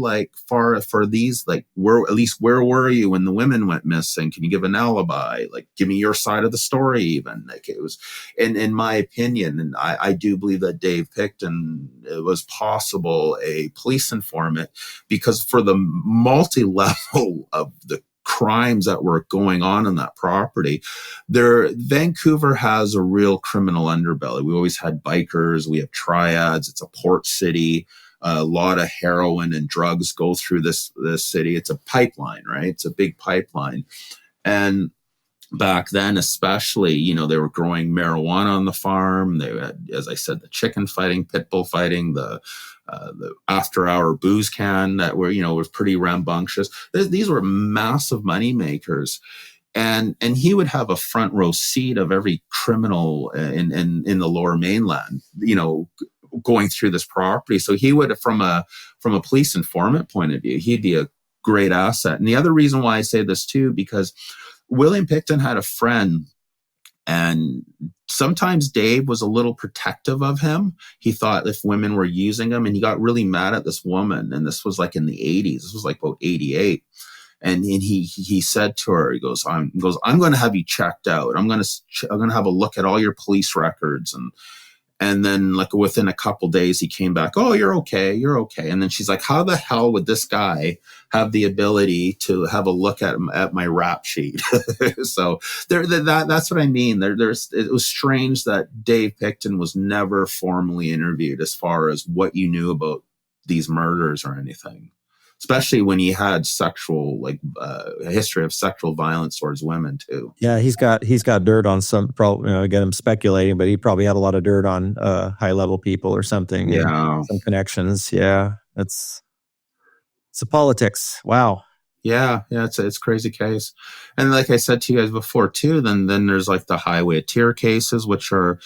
for these where were you when the women went missing? Can you give an alibi? Give me your side of the story. Even it was, in my opinion, and I do believe that Dave Picton, it was possible a police informant, because for the multi-level of the crimes that were going on in that property, Vancouver has a real criminal underbelly. We always had bikers, we have triads, it's a port city, a lot of heroin and drugs go through this city. It's a pipeline, right? It's a big pipeline. And back then, especially, they were growing marijuana on the farm. They had, as I said, the chicken fighting, pit bull fighting, the after-hour booze can that were, was pretty rambunctious. These were massive money makers. And he would have a front row seat of every criminal in the Lower Mainland, going through this property. So he would, from a police informant point of view, he'd be a great asset. And the other reason why I say this too, because William Picton had a friend, and sometimes Dave was a little protective of him. He thought if women were using him, and he got really mad at this woman. And this was like in the 80s. This was like about 88. And he said to her, he goes, I'm going to have you checked out. I'm going to have a look at all your police records. And then like within a couple days, he came back. Oh, you're okay. You're okay. And then she's like, how the hell would this guy have the ability to have a look at my rap sheet? So that's what I mean. It was strange that Dave Picton was never formally interviewed as far as what you knew about these murders or anything, especially when he had a history of sexual violence towards women too. Yeah, he's got dirt on some, probably, again, I'm speculating, but he probably had a lot of dirt on high level people or something. Yeah, some connections. Yeah, it's a politics. Wow. Yeah, it's a crazy case. And like I said to you guys before too, then there's like the highway of tear cases, which are,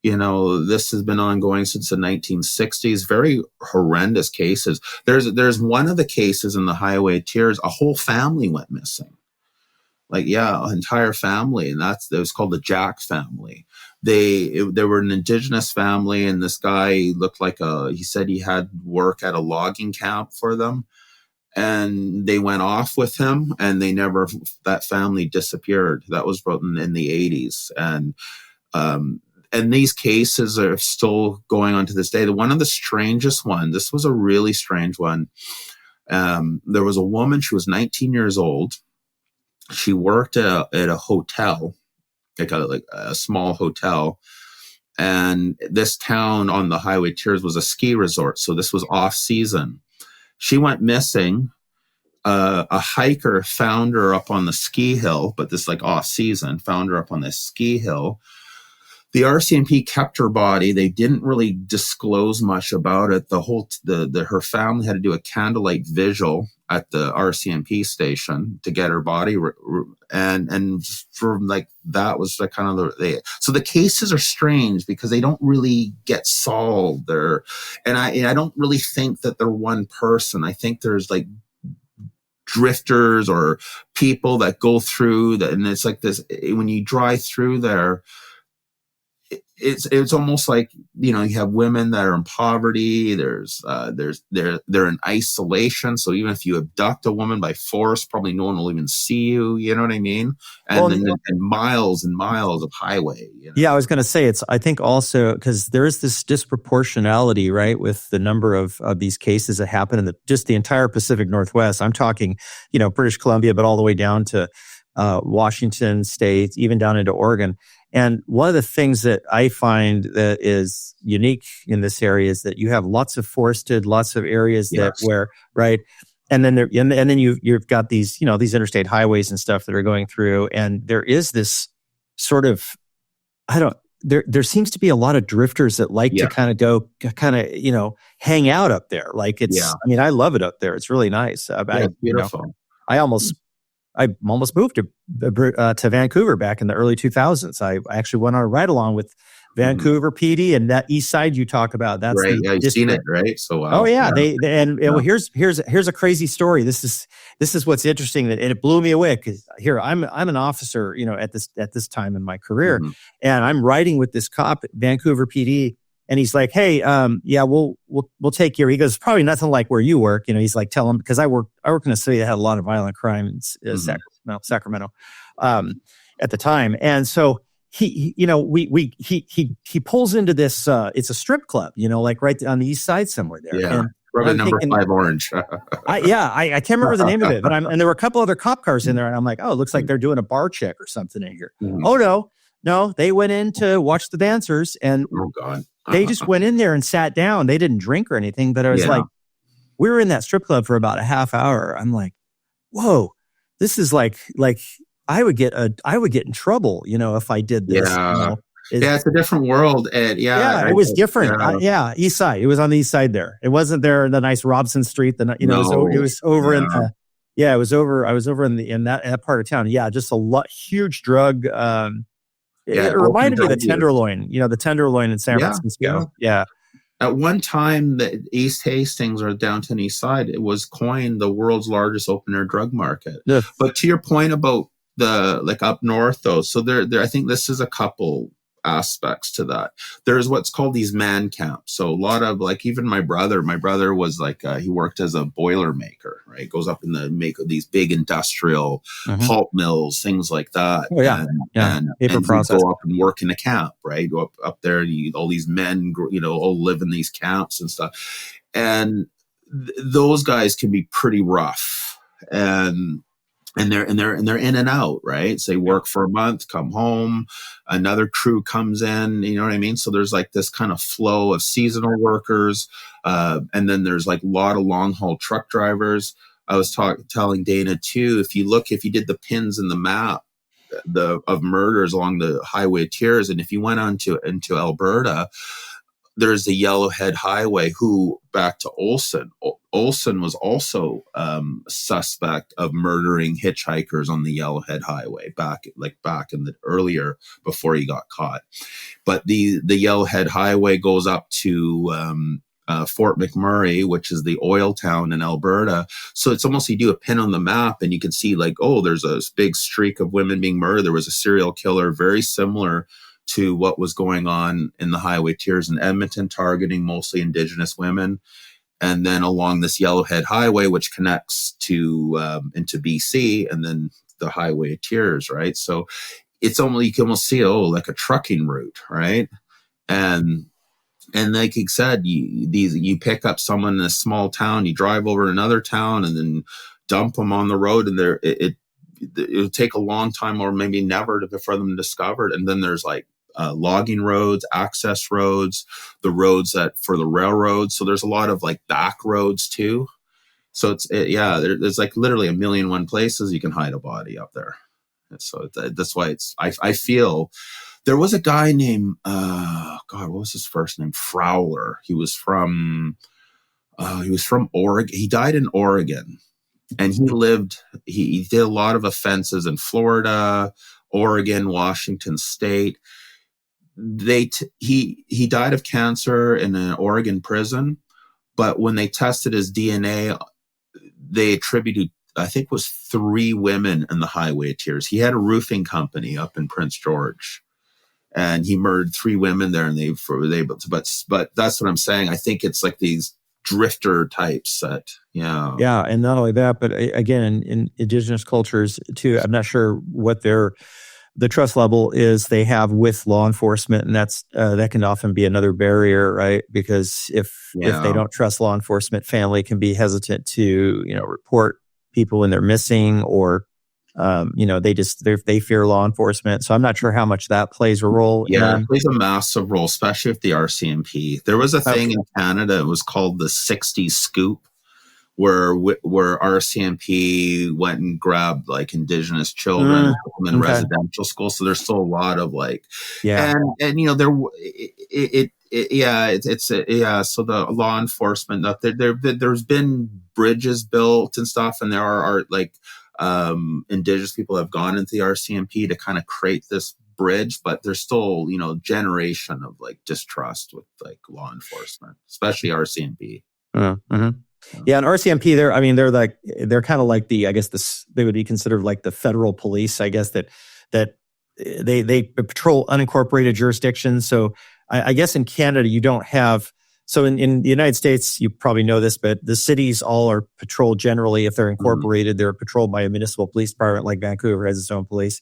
this has been ongoing since the 1960s. Very horrendous cases. There's one of the cases in the highway of tears, a whole family went missing. Like, yeah, an entire family. And it was called the Jack family. They were an Indigenous family, and this guy looked like he said he had work at a logging camp for them. And they went off with him, and that family disappeared. That was in the 80s. And these cases are still going on to this day. One of the strangest ones, this was a really strange one. There was a woman, she was 19 years old. She worked at a hotel, like a small hotel. And this town on the highway tiers was a ski resort. So this was off season. She went missing. A hiker found her up on the ski hill, but this like off season, found her up on this ski hill. The RCMP kept her body. They didn't really disclose much about it. Her family had to do a candlelight vigil at the RCMP station to get her body, and from like that was the kind of so the cases are strange because they don't really get solved. And I don't really think that they're one person. I think there's like drifters or people that go through that, and it's like this when you drive through there. It's almost like, you have women that are in poverty. They're in isolation. So even if you abduct a woman by force, probably no one will even see you. You know what I mean? And miles and miles of highway. Yeah, I was going to say I think also because there is this disproportionality, right, with the number of these cases that happen in just the entire Pacific Northwest. I'm talking, British Columbia, but all the way down to Washington State, even down into Oregon. And one of the things that I find that is unique in this area is that you have lots of forested, lots of areas right. And then you've got these, these interstate highways and stuff that are going through. And there is this sort of, there seems to be a lot of drifters that like to kind of hang out up there. Like I love it up there. It's really nice. It's beautiful. I almost moved to Vancouver back in the early 2000s. I actually went on a ride along with Vancouver PD and that East Side you talk about. That's right. Yeah, you've seen it, right? So wow. Oh yeah, Well, here's a crazy story. This is what's interesting, and it blew me away because here I'm an officer, at this time in my career, and I'm riding with this cop at Vancouver PD. And he's like, hey, we'll take you. He goes, probably nothing like where you work. He's like, tell him, because I work in a city that had a lot of violent crime in Sacramento at the time. And so he pulls into this, it's a strip club, like right on the East Side somewhere there. Yeah. And probably number 5 Orange. I can't remember the name of it, and there were a couple other cop cars in there. And I'm like, oh, it looks like they're doing a bar check or something in here. Oh, no, they went in to watch the dancers, and oh God. They just went in there and sat down. They didn't drink or anything, but I was like, we were in that strip club for about a half hour. I'm like, whoa, this is like I would get in trouble, if I did this. Yeah. It's a different world. And it was different. East Side. It was on the East Side there. It wasn't there the nice Robson Street. It was over in it was over. I was over in that part of town. Yeah, just a lot huge drug. It reminded me of the Tenderloin. The Tenderloin in San Francisco. Yeah. At one time, the East Hastings or downtown East Side, it was coined the world's largest open air drug market. Yeah. But to your point about the up north, though, so there, I think this is a couple aspects to that. There's what's called these man camps. So a lot of even my brother was he worked as a boiler maker, right? Goes up in the make of these big industrial pulp mills, things like that. Oh, yeah. And paper process. Go up and work in a camp, right? Go up there and all these men, all live in these camps and stuff. And those guys can be pretty rough. And they're in and out, right? So they work for a month, come home, another crew comes in, you know what I mean? So there's this kind of flow of seasonal workers. And then there's a lot of long haul truck drivers. I was telling Dana too, if you did the pins in the map of murders along the highway tiers, and if you went into Alberta, there's the Yellowhead Highway, who, back to Olson was also a suspect of murdering hitchhikers on the Yellowhead Highway back in the earlier, before he got caught. But the Yellowhead Highway goes up to Fort McMurray, which is the oil town in Alberta. So it's almost, you do a pin on the map and you can see there's a big streak of women being murdered. There was a serial killer very similar to what was going on in the highway tiers in Edmonton, targeting mostly Indigenous women. And then along this Yellowhead Highway, which connects to into BC, and then the highway tiers, right? So it's almost, you can almost see, like a trucking route, right? And like you said, you pick up someone in a small town, you drive over to another town, and then dump them on the road, and it'll take a long time, or maybe never, for them to discover it. And then there's logging roads, access roads, the roads for the railroads. So there's a lot of back roads too. So there's literally 1,000,001 places you can hide a body up there. And so that's why I feel there was a guy named, what was his first name? Fowler. He was from Oregon. He died in Oregon. And he did a lot of offenses in Florida, Oregon, Washington State. He died of cancer in an Oregon prison, but when they tested his DNA, they attributed, I think it was 3 women in the highway tiers. He had a roofing company up in Prince George, and he murdered 3 women there, and they were able to, but that's what I'm saying. I think it's these drifter types that, and not only that, but again, in Indigenous cultures too, I'm not sure what the trust level is they have with law enforcement, and that can often be another barrier, right? Because if they don't trust law enforcement, family can be hesitant to report people when they're missing, or they fear law enforcement. So I'm not sure how much that plays a role. Yeah, it plays a massive role, especially with the RCMP. There was a thing in Canada, it was called the 60s Scoop, where RCMP went and grabbed Indigenous children in residential schools. So there's still a lot of so the law enforcement, there's been bridges built and stuff, and there are Indigenous people have gone into the RCMP to kind of create this bridge, but there's still generation of distrust with law enforcement, especially RCMP. Yeah, and RCMP, they're kind of they would be considered the federal police, I guess, that they patrol unincorporated jurisdictions. So I guess in Canada you don't have. So in the United States, you probably know this, but the cities all are patrolled generally. If they're incorporated, they're patrolled by a municipal police department, like Vancouver has its own police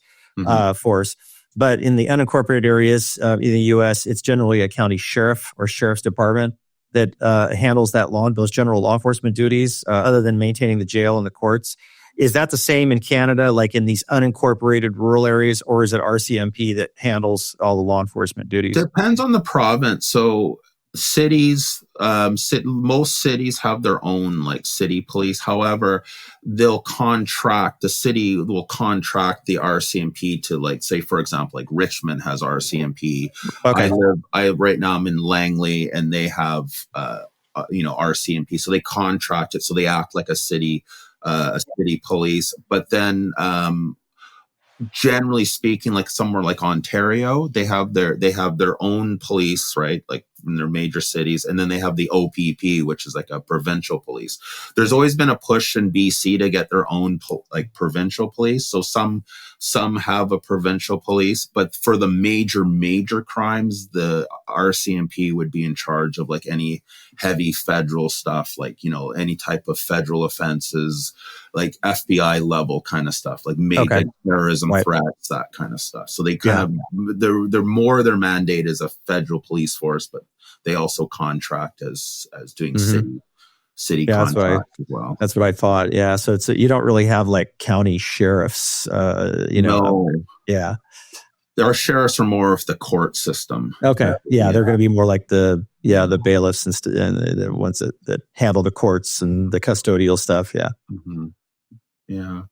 force. But in the unincorporated areas in the U.S., it's generally a county sheriff or sheriff's department that handles those general law enforcement duties, other than maintaining the jail and the courts. Is that the same in Canada, in these unincorporated rural areas, or is it RCMP that handles all the law enforcement duties? Depends on the province. So cities, most cities have their own like city police. However, the city will contract the RCMP to, like, say for example, like Richmond has RCMP. Okay. Right now I'm in Langley, and they have RCMP, so they contract it, so they act like a city police. But then generally speaking, like somewhere like Ontario, they have their own police, right? Like in their major cities, and then they have the OPP, which is like a provincial police. There's always been a push in BC to get their own provincial police. So some have a provincial police, but for the major crimes, the RCMP would be in charge of like any heavy federal stuff, like any type of federal offenses, like FBI level kind of stuff, like like terrorism threats, that kind of stuff. So they kind of their mandate is a federal police force, but they also contract as doing city contract as well. That's what I thought. Yeah, so you don't really have like county sheriffs. No. Yeah. Our sheriffs are more of the court system. Okay. Yeah, they're going to be more like the bailiffs and the ones that handle the courts and the custodial stuff. Yeah. Mm-hmm. Yeah.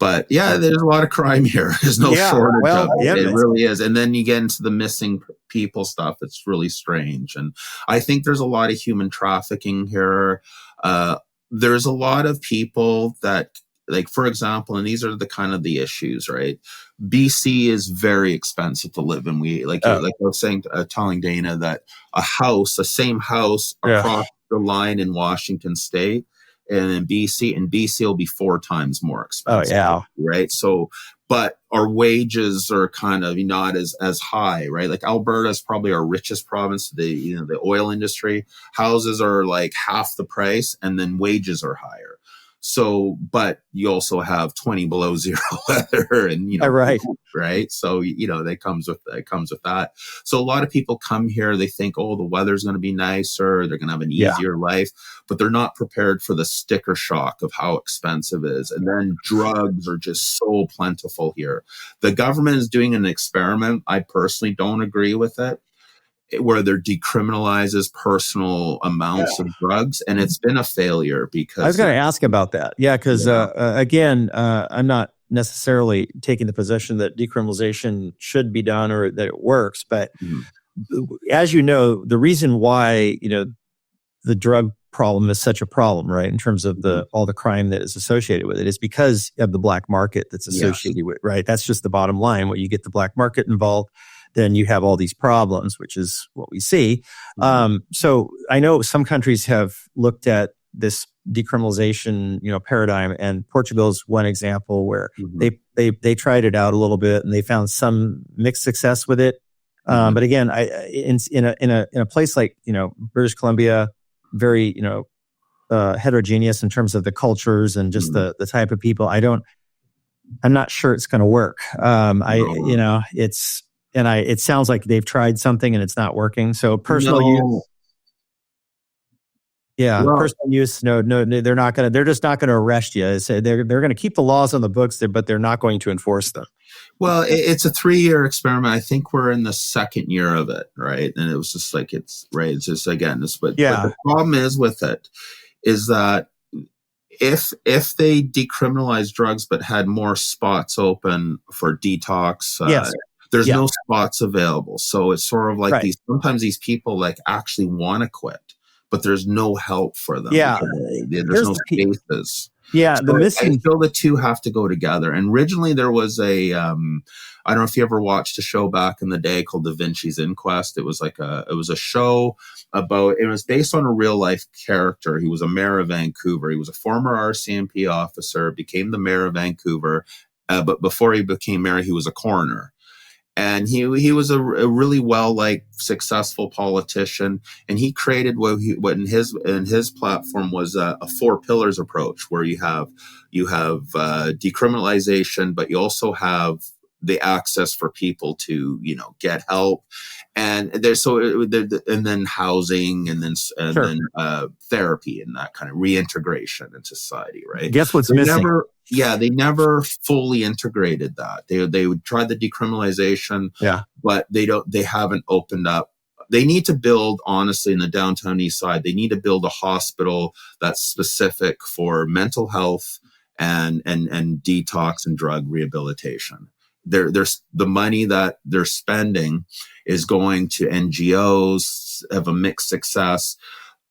But yeah, there's a lot of crime here. There's no shortage of it. It really is. And then you get into the missing people stuff. It's really strange. And I think there's a lot of human trafficking here. There's a lot of people that, like, for example, and these are the kind of the issues, right? BC is very expensive to live in. Like I was saying, telling Dana that the same house across the line in Washington State, and in BC will be 4 times more expensive. Oh, yeah. Right. So, but our wages are kind of not as high, right? Like Alberta is probably our richest province, the oil industry. Houses are like half the price, and then wages are higher. So, but you also have 20 below zero weather, and right. So that comes with that. So a lot of people come here, they think, oh, the weather's going to be nicer, they're going to have an easier life, but they're not prepared for the sticker shock of how expensive it is. And then drugs are just so plentiful here. The government is doing an experiment. I personally don't agree with it, where they're decriminalizes personal amounts of drugs, and it's been a failure. Because I was going to ask about that. Yeah, because again, I'm not necessarily taking the position that decriminalization should be done or that it works, but as you know, the reason why the drug problem is such a problem, right, in terms of all the crime that is associated with it, is because of the black market that's associated with it, right? That's just the bottom line. When you get the black market involved, then you have all these problems, which is what we see. So I know some countries have looked at this decriminalization, paradigm, and Portugal's one example where they tried it out a little bit and they found some mixed success with it. But again, in a place like British Columbia, very heterogeneous in terms of the cultures and just the type of people. I'm not sure it's going to work. It sounds like they've tried something and it's not working. So personal use. Yeah, personal use. No, they're not going to. They're just not going to arrest you. They're going to keep the laws on the books, but they're not going to enforce them. Well, it's a 3-year experiment. I think we're in the 2nd year of it, right? And it was just like it's just again this. But the problem is with it is that if they decriminalize drugs but had more spots open for detox, there's no spots available. So it's sort of like sometimes these people like actually want to quit, but there's no help for them. Yeah. There's no spaces. Yeah. So I feel the two have to go together. And originally there was I don't know if you ever watched a show back in the day called Da Vinci's Inquest. It was a show it was based on a real life character. He was a mayor of Vancouver. He was a former RCMP officer, became the mayor of Vancouver. But before he became mayor, he was a coroner. And he was a really successful politician, and he created what in his platform was a 4 pillars approach, where you have decriminalization, but you also have the access for people to get help, and then housing, and then therapy, and that kind of reintegration into society. Right? Guess what's missing? They never fully integrated that. They would try the decriminalization, but they haven't opened up they need to build, honestly, in the downtown east side, they need to build a hospital that's specific for mental health and detox and drug rehabilitation. There's the money that they're spending is going to NGOs, have a mixed success.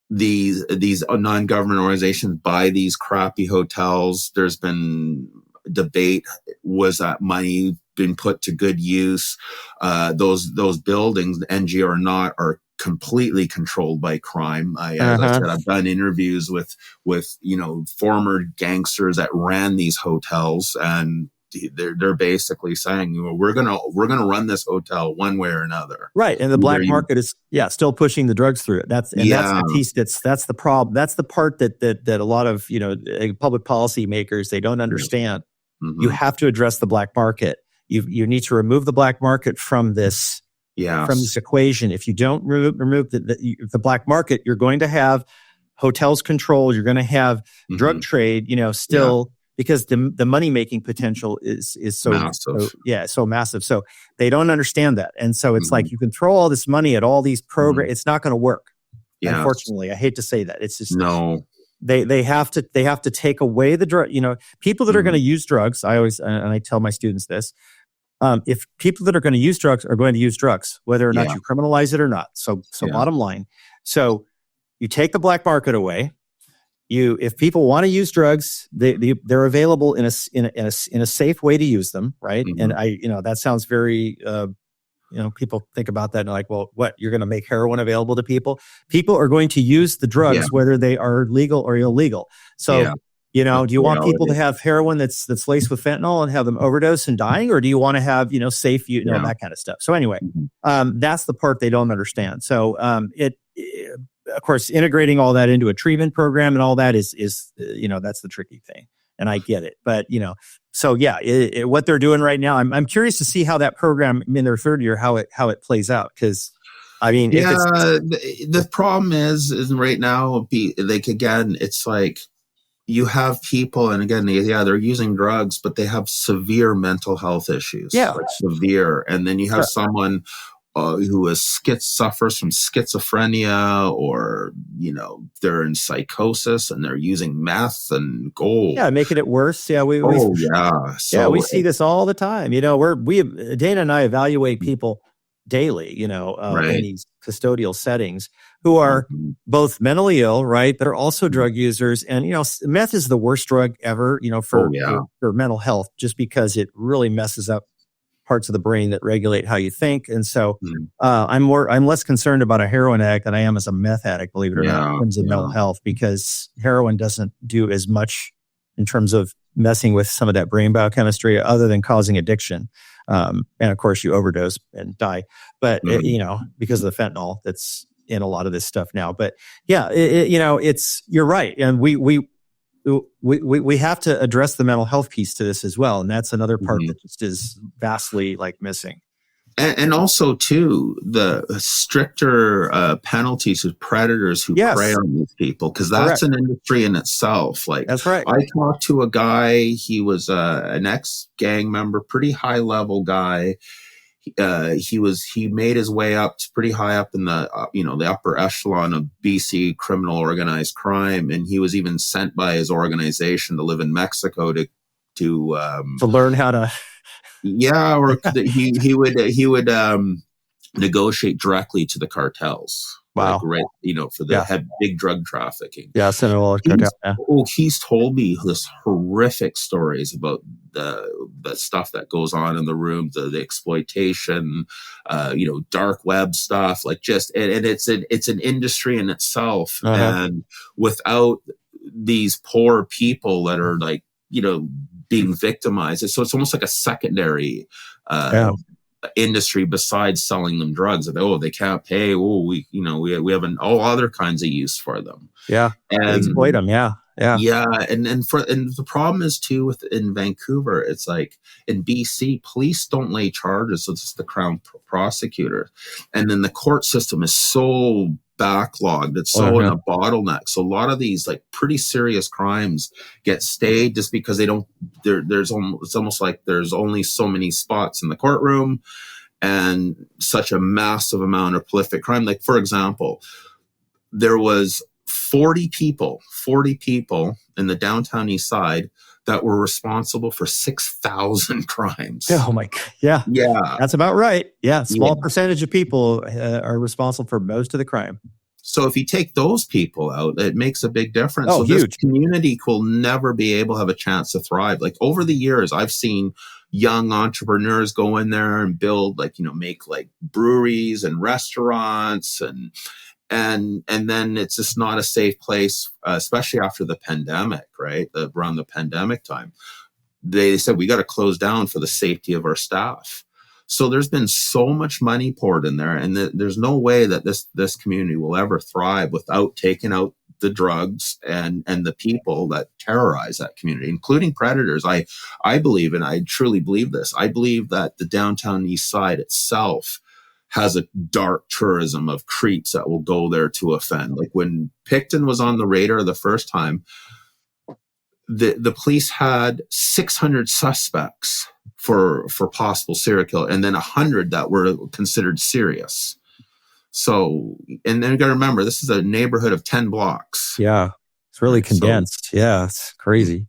These non-government organizations buy these crappy hotels. There's been debate, was that money been put to good use? Those buildings, NGO or not, are completely controlled by crime. As I said, I've done interviews with former gangsters that ran these hotels, and they're basically saying, we're gonna run this hotel one way or another. Right, and the black market is still pushing the drugs through it. That's the piece that's the problem. That's the part that a lot of public policy makers, they don't understand. Mm-hmm. You have to address the black market. You need to remove the black market from this equation. If you don't remove the black market, you're going to have hotels controlled. You're going to have drug trade. Because the money making potential is so massive. So massive. So they don't understand that, and so it's like you can throw all this money at all these programs. It's not going to work. Yeah. Unfortunately, I hate to say that. It's just no. They have to take away the drug. People that are going to use drugs. I tell my students this. If people that are going to use drugs are going to use drugs, whether or not you criminalize it or not. So bottom line. So you take the black market away. If people want to use drugs, they're available in a safe way to use them, right? Mm-hmm. And that sounds very, people think about that and like, well, what, you're going to make heroin available to people? People are going to use the drugs whether they are legal or illegal. So, do you want people to have heroin that's laced with fentanyl and have them overdose and dying, or do you want to have safe, that kind of stuff? So anyway, that's the part they don't understand. So of course, integrating all that into a treatment program and all that is that's the tricky thing. And I get it. But, what they're doing right now, I'm curious to see how that program in their third year, how it plays out. Because, the problem is right now, it's like you have people, and again, they're using drugs, but they have severe mental health issues. Yeah. Like severe. And then you have someone who suffers from schizophrenia, or they're in psychosis and they're using meth and gold. Yeah, making it worse. Yeah, we see this all the time. Dana and I evaluate people daily. In these custodial settings who are both mentally ill, right, but are also drug users. And meth is the worst drug ever. For mental health, just because it really messes up parts of the brain that regulate how you think. And so I'm less concerned about a heroin addict than I am as a meth addict, believe it or not, in terms of mental health, because heroin doesn't do as much in terms of messing with some of that brain biochemistry other than causing addiction. And of course you overdose and die, but because of the fentanyl that's in a lot of this stuff now. But you're right. And we have to address the mental health piece to this as well. And that's another part that just is vastly missing. And also too, the stricter penalties with predators who prey on these people, because that's an industry in itself. That's right. I talked to a guy, he was an ex-gang member, pretty high level guy. He made his way up to pretty high up in the the upper echelon of BC criminal organized crime, and he was even sent by his organization to live in Mexico to learn how to. Yeah, or he would negotiate directly to the cartels. Wow. For the big drug trafficking. Yeah, Senegal cartel. Yeah. He's told me this horrific stories about the stuff that goes on in the room, the exploitation, dark web stuff, and it's an industry in itself. And without these poor people that are being victimized, so it's almost like a secondary industry besides selling them drugs. They can't pay. We have all other kinds of use for them. Yeah, and exploit them. Yeah. And the problem is too in Vancouver, it's like in BC, police don't lay charges, so it's the Crown prosecutor, and then the court system is so backlogged, it's so in a bottleneck. So a lot of these pretty serious crimes get stayed just because they don't. It's almost like there's only so many spots in the courtroom, and such a massive amount of prolific crime. Like, for example, there was 40 people in the downtown East Side that were responsible for 6,000 crimes. Oh my God. Yeah. Yeah. That's about right. Yeah. Small percentage of people are responsible for most of the crime. So if you take those people out, it makes a big difference. Oh, so huge. This community will never be able to have a chance to thrive. Like, over the years, I've seen young entrepreneurs go in there and build, like, make like breweries and restaurants, and then it's just not a safe place, especially after the pandemic, right? Around the pandemic time, they said, we got to close down for the safety of our staff. So there's been so much money poured in there, and there's no way that this community will ever thrive without taking out the drugs and the people that terrorize that community, including predators. I believe, and I truly believe this, I believe that the downtown East Side itself has a dark tourism of creeps that will go there to offend. Like, when Picton was on the radar the first time, the police had 600 suspects for possible serial killer, and then 100 that were considered serious. So, and then you got to remember, this is a neighborhood of 10 blocks. Yeah. It's really condensed. So, yeah. It's crazy.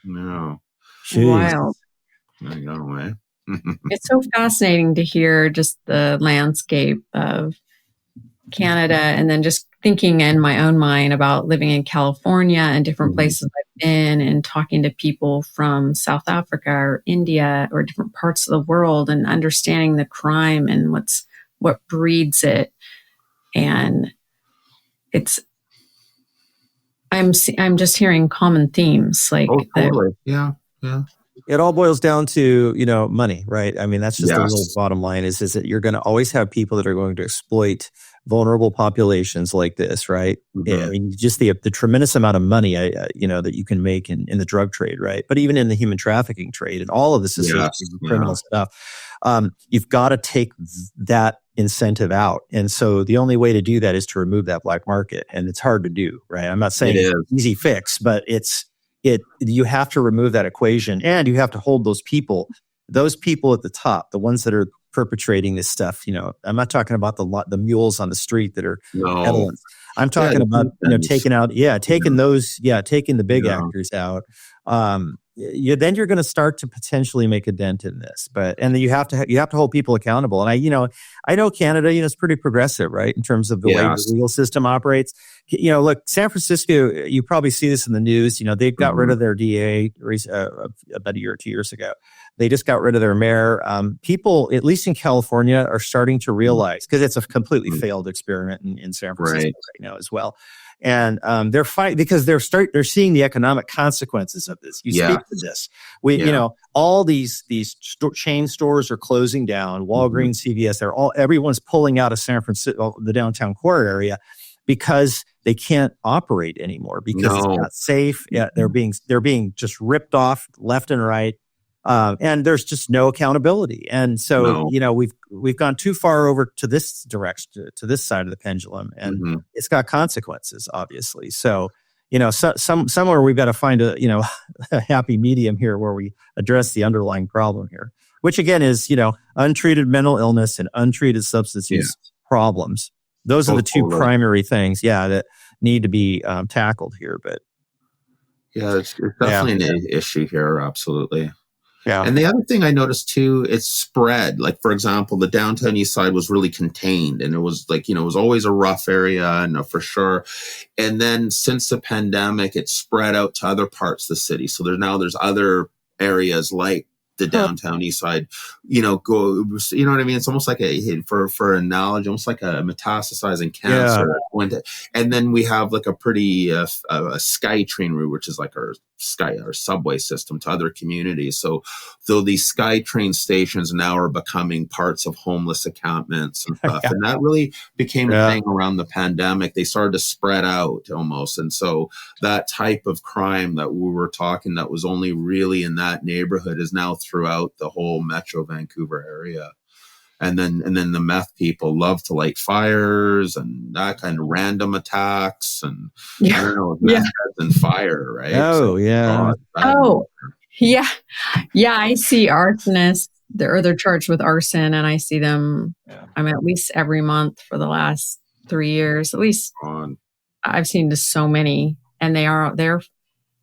No. Wow. There you go, eh? It's so fascinating to hear just the landscape of Canada, and then just thinking in my own mind about living in California and different places I've been, and talking to people from South Africa or India or different parts of the world, and understanding the crime and what breeds it. And I'm just hearing common themes, like totally. Yeah. It all boils down to, money, right? I mean, that's just the real bottom line is that you're going to always have people that are going to exploit vulnerable populations like this, right? Mm-hmm. I mean, just the tremendous amount of money, that you can make in the drug trade, right? But even in the human trafficking trade, and all of this is criminal stuff. You've got to take that incentive out. And so the only way to do that is to remove that black market. And it's hard to do, right? I'm not saying it's an easy fix, but you have to remove that equation, and you have to hold those people at the top, the ones that are perpetrating this stuff. I'm not talking about the mules on the street that are peddling. I'm talking about taking the big actors out. Then you're going to start to potentially make a dent in this, and then you have to hold people accountable. And I know Canada, is pretty progressive, right, in terms of the way the legal system operates. Look, San Francisco, you probably see this in the news. They got rid of their DA about a year or 2 years ago. They just got rid of their mayor. People, at least in California, are starting to realize, because it's a completely failed experiment in San Francisco right now as well. And they're fighting because they're seeing the economic consequences of this. You speak to this. All these chain stores are closing down. Walgreens, CVS, everyone's pulling out of San Francisco, the downtown core area, because they can't operate anymore because it's not safe. Yeah, they're being just ripped off left and right. And there's just no accountability. And so, we've gone too far over to this direction, to this side of the pendulum, and it's got consequences, obviously. So, somewhere we've got to find a happy medium here where we address the underlying problem here, which again is, untreated mental illness and untreated substance use problems. Those are the two primary things, that need to be tackled here. But it's definitely an issue here. Absolutely. Yeah. And the other thing I noticed too, it's spread. Like, for example, the downtown East Side was really contained, and it was like, it was always a rough area, and for sure. And then since the pandemic, it spread out to other parts of the city. So there's other areas like the downtown East Side, you know what I mean? It's almost like for analogy, almost like a metastasizing cancer. Yeah. And then we have like a pretty a SkyTrain route, which is like our subway system to other communities. So though these SkyTrain stations now are becoming parts of homeless encampments and stuff, and that really became a thing around the pandemic. They started to spread out almost. And so that type of crime that we were talking that was only really in that neighborhood is now throughout the whole Metro Vancouver area. And then the meth people love to light fires and that kind of random attacks and I don't know, meth heads and fire, right? Oh, I see arsonists they're charged with arson, and I see them. Yeah. I mean, at least every month for the last 3 years. At least I've seen just so many, and they're.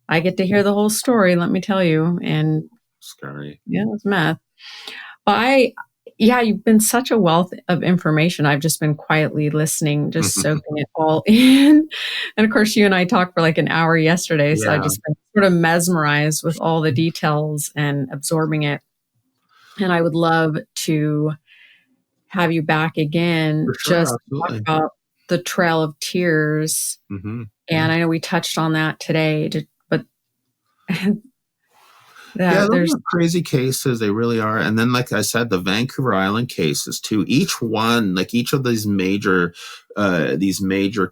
I get to hear the whole story. Let me tell you, and scary. Yeah, it's meth. But you've been such a wealth of information. I've just been quietly listening, just soaking it all in. And of course, you and I talked for like an hour yesterday. So I just been sort of mesmerized with all the details and absorbing it. And I would love to have you back again, just talk about the Trail of Tears. And I know we touched on that today, but those are crazy cases. They really are. And then, like I said, the Vancouver Island cases too. Each one, like each of these major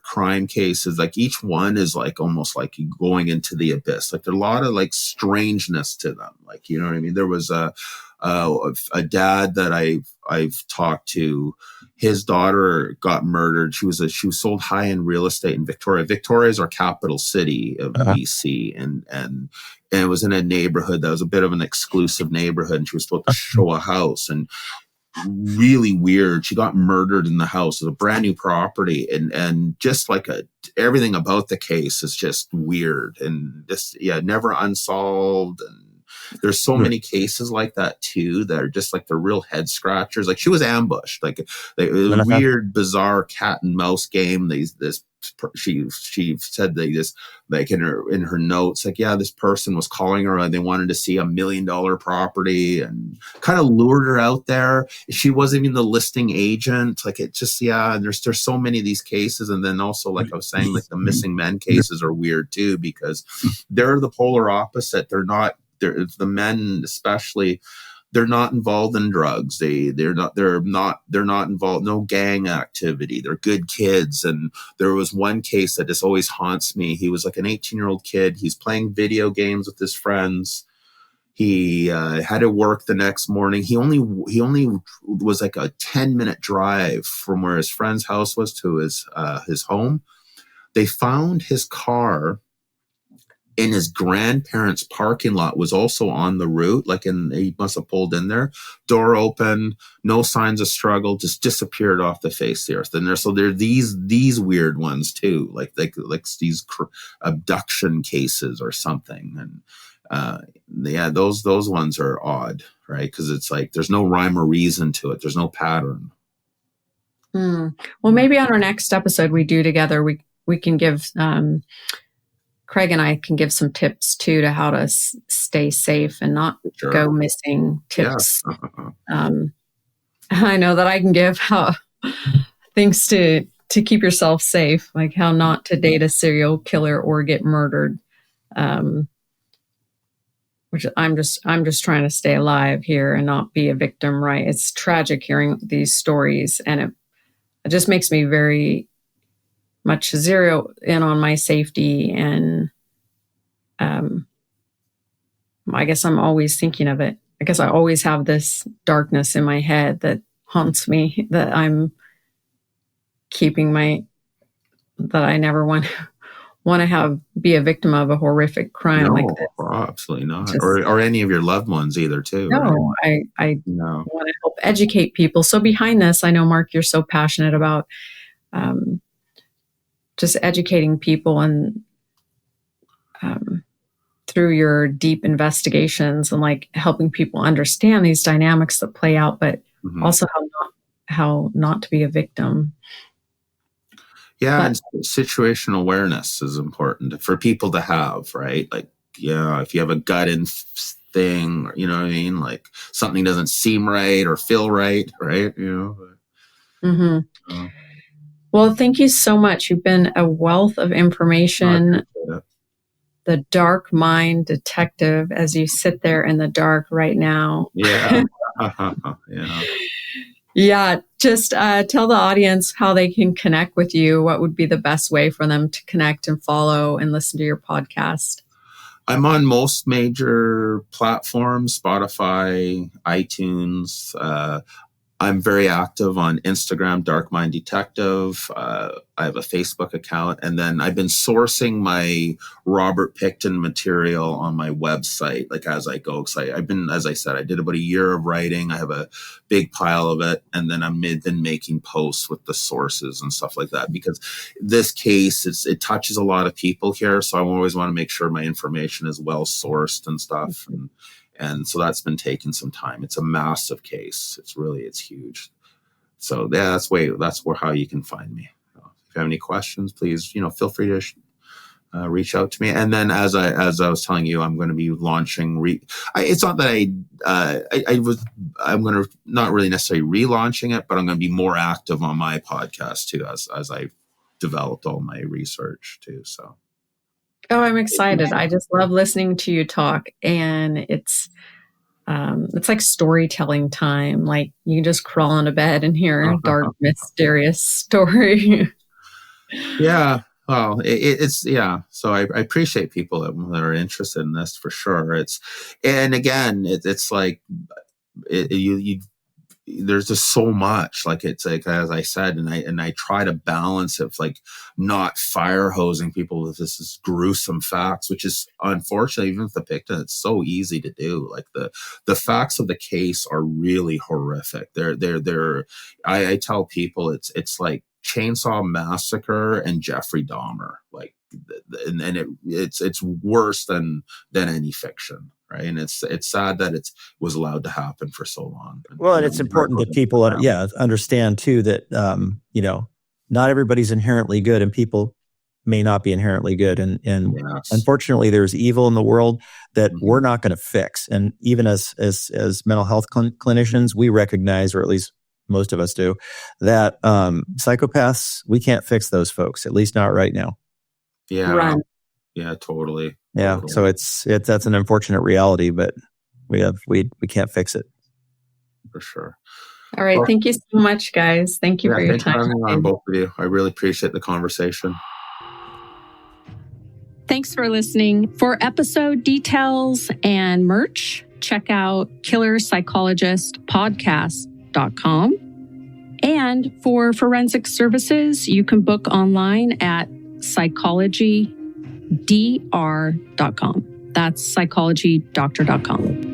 crime cases, like each one is like almost like going into the abyss. Like there's a lot of like strangeness to them. Like, you know what I mean? There was a dad that I've talked to. His daughter got murdered. She was sold high-end real estate in Victoria. Victoria is our capital city of BC, and it was in a neighborhood that was a bit of an exclusive neighborhood. And she was supposed to show a house, and really weird. She got murdered in the house. It was a brand new property, and just like everything about the case is just weird and just never unsolved. And there's so many cases like that too that are just like the real head scratchers. Like she was ambushed, like a weird, bizarre cat and mouse game. She said they just like in her notes, like, this person was calling her and they wanted to see $1 million property and kind of lured her out there. She wasn't even the listing agent. Like it just, and there's so many of these cases. And then also, like I was saying, like the missing men cases are weird too, because they're the polar opposite. The men especially, they're not involved in drugs. They're not involved, no gang activity. They're good kids. And there was one case that just always haunts me. He was like an 18-year-old kid. He's playing video games with his friends. He had to work the next morning. He only was like a 10-minute drive from where his friend's house was to his home. They found his car in his grandparents' parking lot, was also on the route. He must have pulled in there, door open, no signs of struggle, just disappeared off the face of the earth. And there are these weird ones too, like these abduction cases or something. And those ones are odd, right? Because it's like there's no rhyme or reason to it. There's no pattern. Well, maybe on our next episode we do together, we can give. Craig and I can give some tips too to how to stay safe and not go missing. Tips. I know that I can give how things to keep yourself safe, like how not to date a serial killer or get murdered. Which I'm just trying to stay alive here and not be a victim. Right? It's tragic hearing these stories, and it just makes me very much zero in on my safety. And I guess I'm always thinking of it. I guess I always have this darkness in my head that haunts me, that I'm keeping that I never want to be a victim of a horrific crime like this. Absolutely not. Or any of your loved ones either too. No, right? I want to help educate people. So behind this, I know, Mark, you're so passionate about just educating people and through your deep investigations and like helping people understand these dynamics that play out, but also how not to be a victim. And situational awareness is important for people to have, right? Like, if you have a gut thing, you know what I mean? Like something doesn't seem right or feel right? Well, thank you so much. You've been a wealth of information. The dark mind detective, as you sit there in the dark right now. Just tell the audience how they can connect with you. What would be the best way for them to connect and follow and listen to your podcast? I'm on most major platforms, Spotify, iTunes. I'm very active on Instagram, Dark Mind Detective. I have a Facebook account, and then I've been sourcing my Robert Picton material on my website, like as I go. Because I've been, as I said, I did about a year of writing. I have a big pile of it, and then I've been making posts with the sources and stuff like that. Because this case, it touches a lot of people here, so I always want to make sure my information is well sourced and stuff. And so that's been taking some time. It's a massive case. It's huge. So yeah, that's how you can find me. If you have any questions, please, feel free to reach out to me. And then as I was telling you, I'm going to be launching. It's not that I'm going to not really necessarily relaunching it, but I'm going to be more active on my podcast too, as I've developed all my research too. So. Oh, I'm excited. I just love listening to you talk. And it's like storytelling time. Like you can just crawl into bed and hear a dark, mysterious story. Yeah. Well, it's yeah. So I appreciate people that are interested in this for sure. It's like there's just so much, like it's like, as I said, and I try to balance it, like not fire hosing people with this is gruesome facts, which is unfortunately, even with the Picton, it's so easy to do. Like the facts of the case are really horrific. I tell people it's like Chainsaw Massacre and Jeffrey Dahmer, like, and it's worse than any fiction. Right. And it's sad that it was allowed to happen for so long. And it's important that people understand too that, not everybody's inherently good, and people may not be inherently good. And yes. Unfortunately, there's evil in the world that we're not going to fix. And even as mental health clinicians, we recognize, or at least most of us do, that psychopaths, we can't fix those folks, at least not right now. Yeah. Run. Yeah, totally. Yeah. So that's an unfortunate reality, but we can't fix it. For sure. All right. Well, thank you so much, guys. Thank you for your time. Thanks for having me on, both of you. I really appreciate the conversation. Thanks for listening. For episode details and merch, check out killerpsychologistpodcast.com. And for forensic services, you can book online at psychologydr.com. That's psychologydoctor.com.